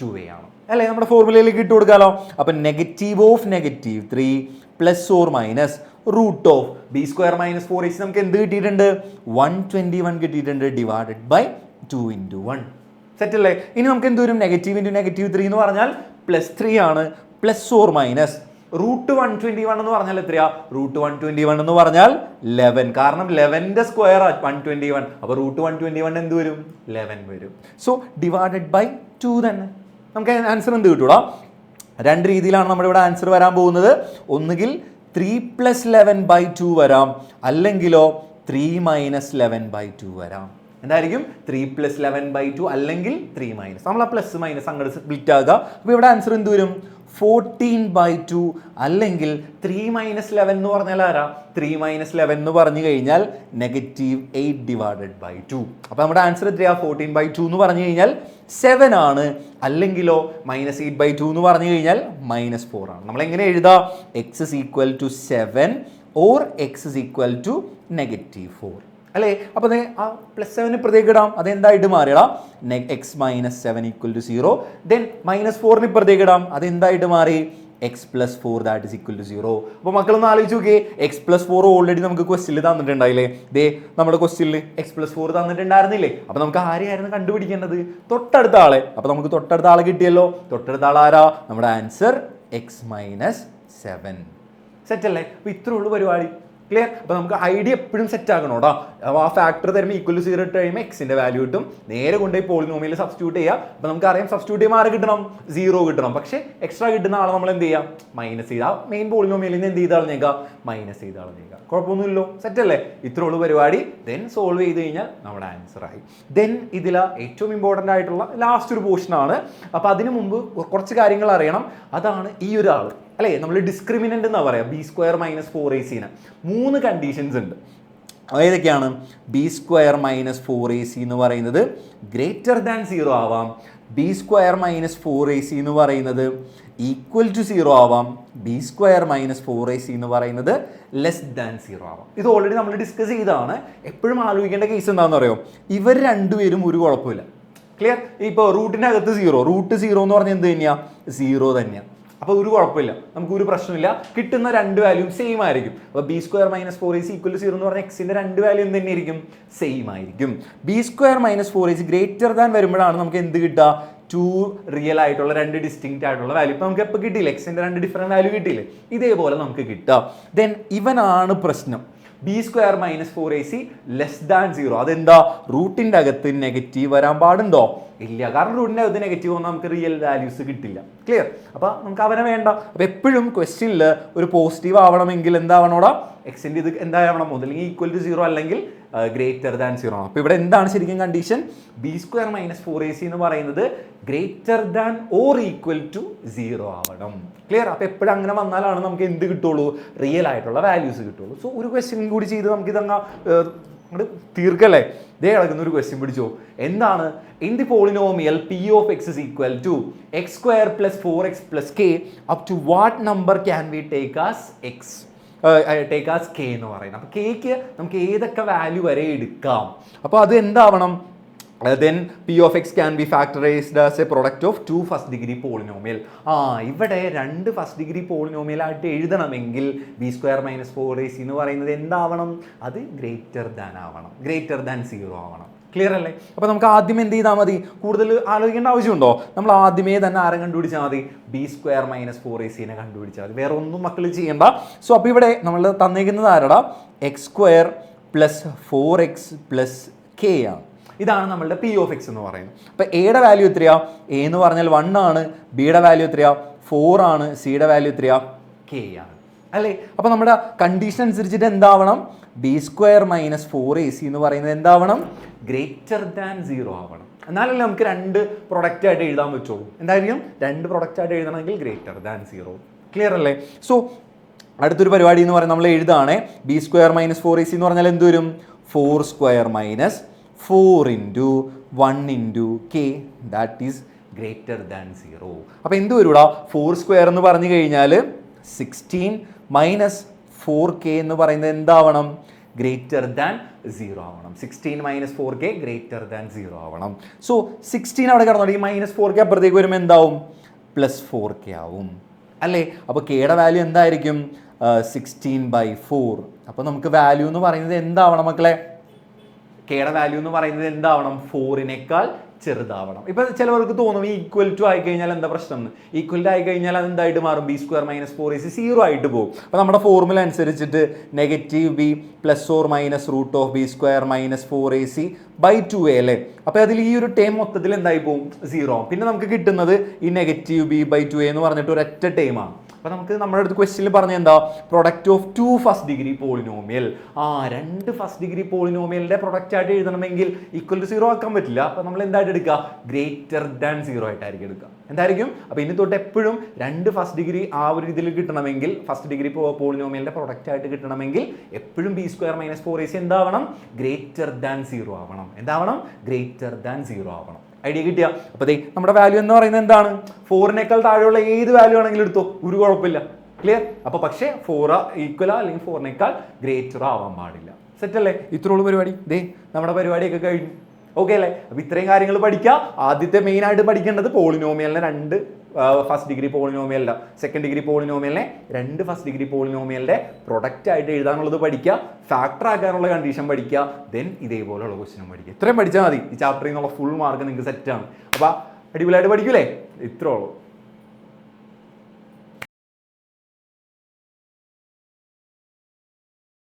2a ആണ് അല്ലേ? നമ്മുടെ ഫോർമുലയിലേക്ക് ഇട്ട് കൊടുക്കാമല്ലോ. അപ്പം -3 ± √b² - 4ac നമുക്ക് എന്ത് കിട്ടിയിട്ടുണ്ട്? 121 കിട്ടിയിട്ടുണ്ട്, ഡിവൈഡഡ് ബൈ 2 × 1. സെറ്റ് അല്ലേ? ഇനി നമുക്ക് എന്ത് വരും? -3 × -3 എന്ന് പറഞ്ഞാൽ +3 ആണ്, ± √121 എന്ന് പറഞ്ഞാൽ എത്രയാ? √121 എന്ന് പറഞ്ഞാൽ 11. കാരണം 11ന്റെ സ്ക്വയർ 121. അപ്പോൾ √121 എന്ത് വരും? 11 വരും. സോ ഡിവൈഡഡ് ബൈ 2 തന്നെ നമുക്ക് ആൻസർ എന്ത് കിട്ടൂടാ? രണ്ട് രീതിയിലാണ് നമ്മുടെ ഇവിടെ ആൻസർ വരാൻ പോകുന്നത്. ഒന്നുകിൽ 3 + 11/2 വരാം, അല്ലെങ്കിലോ 3 - 11/2 വരാം. എന്തായിരിക്കും? 3 + 11/2 അല്ലെങ്കിൽ 3 നമ്മൾ ആ പ്ലസ് മൈനസ് അങ്ങോട്ട് സ്പ്ലിറ്റ് ആകുക. അപ്പോൾ ഇവിടെ ആൻസർ എന്ത് വരും? 14/2 അല്ലെങ്കിൽ 3 - 11 എന്ന് പറഞ്ഞാൽ ആരാ? 3 - 11 എന്ന് പറഞ്ഞു കഴിഞ്ഞാൽ -8/2. അപ്പോൾ നമ്മുടെ ആൻസർ എത്രയാ? 14/2 എന്ന് പറഞ്ഞു കഴിഞ്ഞാൽ 7 ആണ്, അല്ലെങ്കിലോ -8/2 എന്ന് പറഞ്ഞു കഴിഞ്ഞാൽ -4 ആണ്. നമ്മൾ എങ്ങനെ എഴുതാ? x = 7 or x = -4 അല്ലേ? അപ്പോൾ ആ +7 ഇപ്പുറത്തേക്ക് ഇടാം. അതെന്തായിട്ട് മാറിയടാ? x - 7 = 0. ദെൻ -4 ഇപ്പുറത്തേക്ക് ഇടാം. അതെന്തായിട്ട് മാറി? x + 4 = 0. അപ്പോൾ മക്കളൊന്ന് ആലോചിച്ച് നോക്കിയേ. x + 4 ഓൾറെഡി നമുക്ക് ക്വസ്റ്റ്യനിൽ തന്നിട്ടുണ്ടായില്ലേ? ദേ നമ്മുടെ ക്വസ്റ്റ്യനിൽ x + 4 തന്നിട്ടുണ്ടായിരുന്നില്ലേ? അപ്പോൾ നമുക്ക് ആരെയായിരുന്നു കണ്ടുപിടിക്കേണ്ടത്? തൊട്ടടുത്ത ആളെ. അപ്പോൾ നമുക്ക് തൊട്ടടുത്ത ആളെ കിട്ടിയല്ലോ. തൊട്ടടുത്ത ആൾ ആരാ? നമ്മുടെ ആൻസർ x - 7. സെറ്റ് അല്ലേ? അപ്പോൾ ഇത്രേ ഉള്ളൂ പരിപാടി. ക്ലിയർ? അപ്പോൾ നമുക്ക് ഐഡിയ എപ്പോഴും സെറ്റ് ആക്കണം കേട്ടോ. അപ്പോൾ ആ ഫാക്ടർ തരുമ്പോൾ =0 ഇട്ട് കഴിയുമ്പോൾ എക്സിൻ്റെ വാല്യൂ കിട്ടും. നേരെ കൊണ്ടുപോയി പോളിനോമിയൽ സബ്സ്റ്റിറ്റ്യൂട്ട് ചെയ്യുക. അപ്പോൾ നമുക്കറിയാം സബ്സ്റ്റിറ്റ്യൂട്ട് ചെയ്യുമ്പോൾ ആര് കിട്ടണം? 0 കിട്ടണം. പക്ഷേ എക്സ്ട്രാ കിട്ടുന്ന ആളെ നമ്മൾ എന്ത് ചെയ്യാം? മൈനസ് ചെയ്താൽ മെയിൻ പോളിനോമിയലിൽ നിന്ന് എന്ത് ചെയ്താൽ ഞേക്കാം? മൈനസ് ചെയ്താൽ ഞേക്കാം. കുഴപ്പമൊന്നുമില്ലോ. സെറ്റ് അല്ലേ? ഇത്രേ ഉള്ളൂ പരിപാടി. ദെൻ സോൾവ് ചെയ്ത് കഴിഞ്ഞാൽ നമ്മുടെ ആൻസർ ആയി. ദെൻ ഇതിൽ ഏറ്റവും ഇമ്പോർട്ടൻ്റ് ആയിട്ടുള്ള ലാസ്റ്റ് ഒരു പോർഷനാണ്. അപ്പോൾ അതിന് മുമ്പ് കുറച്ച് കാര്യങ്ങൾ അറിയണം. അതാണ് ഈ ഒരാൾ അല്ലേ? നമ്മൾ ഡിസ്ക്രിമിനൻ്റ് എന്നാ പറയാം. b² - 4ac 3 കണ്ടീഷൻസ് ഉണ്ട്. ഏതൊക്കെയാണ്? ബി സ്ക്വയർ മൈനസ് 4ac എന്ന് പറയുന്നത് ഗ്രേറ്റർ ദാൻ 0 ആവാം, ബി സ്ക്വയർ മൈനസ് 4ac എന്ന് പറയുന്നത് ഈക്വൽ ടു 0 ആവാം, ബി സ്ക്വയർ മൈനസ് 4ac എന്ന് പറയുന്നത് ലെസ് ദാൻ 0 ആവാം. ഇത് ഓൾറെഡി നമ്മൾ ഡിസ്കസ് ചെയ്തതാണ്. എപ്പോഴും ആലോചിക്കേണ്ട കേസ് എന്താണെന്ന് അറിയോ? ഇവർ രണ്ടുപേരും ഒരു കുഴപ്പമില്ല. ക്ലിയർ? ഇപ്പോൾ റൂട്ടിനകത്ത് 0, റൂട്ട് 0 എന്ന് പറഞ്ഞാൽ എന്ത് തന്നെയാണ്? 0 തന്നെയാണ്. അപ്പോൾ ഒരു കുഴപ്പമില്ല, നമുക്ക് ഒരു പ്രശ്നമില്ല, കിട്ടുന്ന രണ്ട് വാല്യൂം സെയിം ആയിരിക്കും. അപ്പോൾ B square minus 4ac equal to 0 എന്ന് പറഞ്ഞാൽ എക്സിൻ്റെ രണ്ട് വാല്യൂ എന്ത് തന്നെയായിരിക്കും? സെയിം ആയിരിക്കും. B square minus 4ac greater than വരുമ്പോഴാണ് നമുക്ക് എന്ത് കിട്ടുക? 2 റിയൽ ആയിട്ടുള്ള രണ്ട് ഡിസ്റ്റിങ്ക്റ്റ് ആയിട്ടുള്ള വാല്യൂ. ഇപ്പോൾ നമുക്ക് എപ്പോൾ കിട്ടിയില്ല? എക്സിൻ്റെ രണ്ട് ഡിഫറെൻറ്റ് വാല്യൂ കിട്ടിയില്ലേ? ഇതേപോലെ നമുക്ക് കിട്ടുക. ദെൻ ഇവനാണ് പ്രശ്നം. B square minus 4ac less than 0. അതെന്താ? റൂട്ടിൻ്റെ അകത്ത് നെഗറ്റീവ് വരാൻ പാടുണ്ടോ? ഇല്ല. കാരണം റൂട്ടിൻ്റെ അകത്ത് നെഗറ്റീവ് വന്നാൽ നമുക്ക് റിയൽ വാല്യൂസ് കിട്ടില്ല. ക്ലിയർ? അപ്പോൾ നമുക്ക് അവനെ വേണ്ട. അപ്പോൾ എപ്പോഴും ക്വസ്റ്റ്യനിൽ ഒരു പോസിറ്റീവ് ആവണമെങ്കിൽ എന്താവണോടാ? എക്സിൻ്റെ ഇത് എന്താവണം? ഒന്നില്ലെങ്കിൽ ഈക്വൽ ടു 0 അല്ലെങ്കിൽ ഗ്രേറ്റർ ദാൻ 0 ആണ്. അപ്പോൾ ഇവിടെ എന്താണ് ശരിക്കും condition? B square minus 4ac എന്ന് പറയുന്നത് greater than or equal to 0 ആവണം. ക്ലിയർ? അപ്പോൾ എപ്പോഴും അങ്ങനെ വന്നാലാണ് നമുക്ക് എന്ത് കിട്ടുള്ളൂ? റിയൽ ആയിട്ടുള്ള വാല്യൂസ് കിട്ടുള്ളൂ. സോ ഒരു ക്വസ്റ്റ്യൻ കൂടി ചെയ്ത് നമുക്ക് ഇതങ്ങ് തീർക്കല്ലേ? ഇതേ കിടക്കുന്ന ഒരു ക്വസ്റ്റ്യൻ പിടിച്ചോ. എന്താണ്? In the polynomial P of x is equal to x square plus 4x പ്ലസ് K up to what number can we take as x take as K എന്ന് പറയുന്നത്. അപ്പോൾ കെക്ക് നമുക്ക് ഏതൊക്കെ വാല്യൂ വരെ എടുക്കാം. അപ്പോൾ അത് എന്താവണം? then p of x can be factorized as a product of two first degree polynomial. ഇവിടെ രണ്ട് ഫസ്റ്റ് ഡിഗ്രി പോളിനോമിയൽ ആയിട്ട് എഴുതണമെങ്കിൽ ബി സ്ക്വയർ മൈനസ് 4ac എന്ന് പറയുന്നത് എന്താവണം? അത് ഗ്രേറ്റർ ദാൻ ആവണം, ഗ്രേറ്റർ ദാൻ 0 ആവണം. ക്ലിയർ അല്ലേ? അപ്പോൾ നമുക്ക് ആദ്യം എന്ത് ചെയ്താൽ മതി? കൂടുതൽ ആലോചിക്കേണ്ട ആവശ്യമുണ്ടോ? നമ്മൾ ആദ്യമേ തന്നെ ആരെ കണ്ടുപിടിച്ചാൽ മതി? ബി സ്ക്വയർ മൈനസ് 4ac കണ്ടുപിടിച്ചാൽ മതി. വേറെ ഒന്നും മക്കൾ ചെയ്യണ്ട. സോ അപ്പോൾ ഇവിടെ നമ്മൾ തന്നേക്കുന്നത് ആരടാ? എക്സ് സ്ക്വയർ പ്ലസ് 4x പ്ലസ് കെ ആണ്. ഇതാണ് നമ്മളുടെ പി ഓഫ് എക്സ് എന്ന് പറയുന്നത്. അപ്പോൾ എയുടെ വാല്യൂ എത്രയാ? എ എന്ന് പറഞ്ഞാൽ 1 ആണ്, ബിയുടെ വാല്യൂ എത്രയാ? 4 ആണ്, സിയുടെ വാല്യൂ എത്രയാ? കെ ആണ് അല്ലേ? അപ്പോൾ നമ്മുടെ കണ്ടീഷൻ അനുസരിച്ചിട്ട് എന്താവണം? ബി സ്ക്വയർ മൈനസ് 4ac എന്ന് പറയുന്നത് എന്താവണം? ഗ്രേറ്റർ ദാൻ 0 ആവണം. എന്നാലല്ലേ നമുക്ക് രണ്ട് പ്രൊഡക്റ്റ് ആയിട്ട് എഴുതാൻ പറ്റുള്ളൂ. എന്തായാലും രണ്ട് പ്രൊഡക്റ്റ് ആയിട്ട് എഴുതണമെങ്കിൽ ഗ്രേറ്റർ ദാൻ 0. ക്ലിയർ അല്ലേ? സോ അടുത്തൊരു പരിപാടി എന്ന് പറയുന്നത് നമ്മൾ എഴുതുകയാണെ ബി സ്ക്വയർ മൈനസ് 4ac എന്ന് പറഞ്ഞാൽ എന്ത് വരും? 4 square minus 4 into 1 into k that is greater than 0. അപ്പോൾ എന്ത് വരൂടാ? 4 സ്ക്വയർ എന്ന് പറഞ്ഞു കഴിഞ്ഞാൽ 16 മൈനസ് 4k എന്ന് പറയുന്നത് എന്താവണം? ഗ്രേറ്റർ ദാൻ 0 ആവണം. 16 മൈനസ് 4k ഗ്രേറ്റർ ദാൻ 0 ആവണം. സോ 16 അവിടെ കിടന്നോളൂ. ഈ മൈനസ് 4k അപ്പുറത്തേക്ക് വരുമ്പോൾ എന്താവും? പ്ലസ് 4k ആവും അല്ലേ? അപ്പോൾ കെയുടെ വാല്യൂ എന്തായിരിക്കും? 16/4. അപ്പോൾ നമുക്ക് വാല്യൂ എന്ന് പറയുന്നത് എന്താവണം മക്കളെ? കെയുടെ വാല്യൂ എന്ന് പറയുന്നത് എന്താവണം? 4നേക്കാൾ ചെറുതാവണം. ഇപ്പം ചിലവർക്ക് തോന്നും ഈക്വൽ ടു ആയി കഴിഞ്ഞാൽ എന്താ പ്രശ്നം എന്ന്. ഈക്വൽ ആയി കഴിഞ്ഞാൽ അത് എന്തായിട്ട് മാറും? ബി സ്ക്വയർ മൈനസ് 4ac 0 ആയിട്ട് പോകും. അപ്പോൾ നമ്മുടെ ഫോർമുല അനുസരിച്ചിട്ട് negative B plus or minus root of B square minus 4ac/2a അല്ലേ? അപ്പോൾ അതിൽ ഈ ഒരു ടേം മൊത്തത്തിൽ എന്തായി പോകും? 0 ആവും. പിന്നെ നമുക്ക് കിട്ടുന്നത് ഈ നെഗറ്റീവ് b/2a എന്ന് പറഞ്ഞിട്ട് ഒരൊറ്റ ടേമാണ്. അപ്പോൾ നമുക്ക് നമ്മുടെ അടുത്ത് ക്വസ്റ്റ്യനിൽ പറഞ്ഞ എന്താ? Product of two first degree polynomial. രണ്ട് ഫസ്റ്റ് ഡിഗ്രി പോളിനോമിയലിൻ്റെ പ്രൊഡക്റ്റ് ആയിട്ട് എഴുതണമെങ്കിൽ ഈക്വൽ ടു 0 ആക്കാൻ പറ്റില്ല. അപ്പോൾ നമ്മൾ എന്തായിട്ട് എടുക്കുക? ഗ്രേറ്റർ ദാൻ 0 ആയിട്ടായിരിക്കും എടുക്കുക. എന്തായിരിക്കും? അപ്പോൾ ഇനി തൊട്ട് എപ്പോഴും രണ്ട് ഫസ്റ്റ് ഡിഗ്രി ആ ഒരു ഇതിൽ കിട്ടണമെങ്കിൽ, ഫസ്റ്റ് ഡിഗ്രി പോളിനോമിയലിൻ്റെ പ്രൊഡക്റ്റ് ആയിട്ട് കിട്ടണമെങ്കിൽ എപ്പോഴും ബി സ്ക്വയർ മൈനസ് 4ac എന്താവണം? ഗ്രേറ്റർ ദാൻ 0 ആവണം. എന്താവണം? ഗ്രേറ്റർ ദാൻ 0 ആവണം. ഐഡിയ കിട്ടിയ? അപ്പോൾ നമ്മുടെ വാല്യൂ എന്ന് പറയുന്നത് എന്താണ്? 4നേക്കാൾ താഴെയുള്ള ഏത് വാല്യൂ ആണെങ്കിലും എടുത്തോ, ഒരു കുഴപ്പമില്ല. ക്ലിയർ? അപ്പോൾ പക്ഷേ 4 ഈക്വലോ അല്ലെങ്കിൽ 4നേക്കാൾ ഗ്രേറ്ററോ ആവാൻ പാടില്ല. സെറ്റ് അല്ലേ? ഇത്രയുള്ള പരിപാടി. നമ്മുടെ പരിപാടിയൊക്കെ കഴിഞ്ഞു. ഓക്കെ അല്ലേ? അപ്പോൾ ഇത്രയും കാര്യങ്ങൾ പഠിക്കുക. ആദ്യത്തെ മെയിൻ ആയിട്ട് പഠിക്കേണ്ടത് പോളിനോമിയലിനെ രണ്ട് ഫസ്റ്റ് ഡിഗ്രി പോളിനോമിയലിൻ്റെ, സെക്കൻഡ് ഡിഗ്രി പോളിനോമിയലിനെ രണ്ട് ഫസ്റ്റ് ഡിഗ്രി പോളിനോമിയലിൻ്റെ പ്രൊഡക്റ്റ് ആയിട്ട് എഴുതാനുള്ളത് പഠിക്കുക, ഫാക്ടർ ആക്കാനുള്ള കണ്ടീഷൻ പഠിക്കുക, ദെൻ ഇതേപോലെയുള്ള ക്വസ്റ്റ്യനും പഠിക്കുക. ഇത്രയും പഠിച്ചാൽ മതി. ഈ ചാപ്റ്ററിൽ നിന്നുള്ള ഫുൾ മാർക്ക് നിങ്ങൾക്ക് സെറ്റാണ്. അപ്പോൾ അടിപൊളിയായിട്ട് പഠിക്കൂലേ? ഇത്രേ ഉള്ളൂ.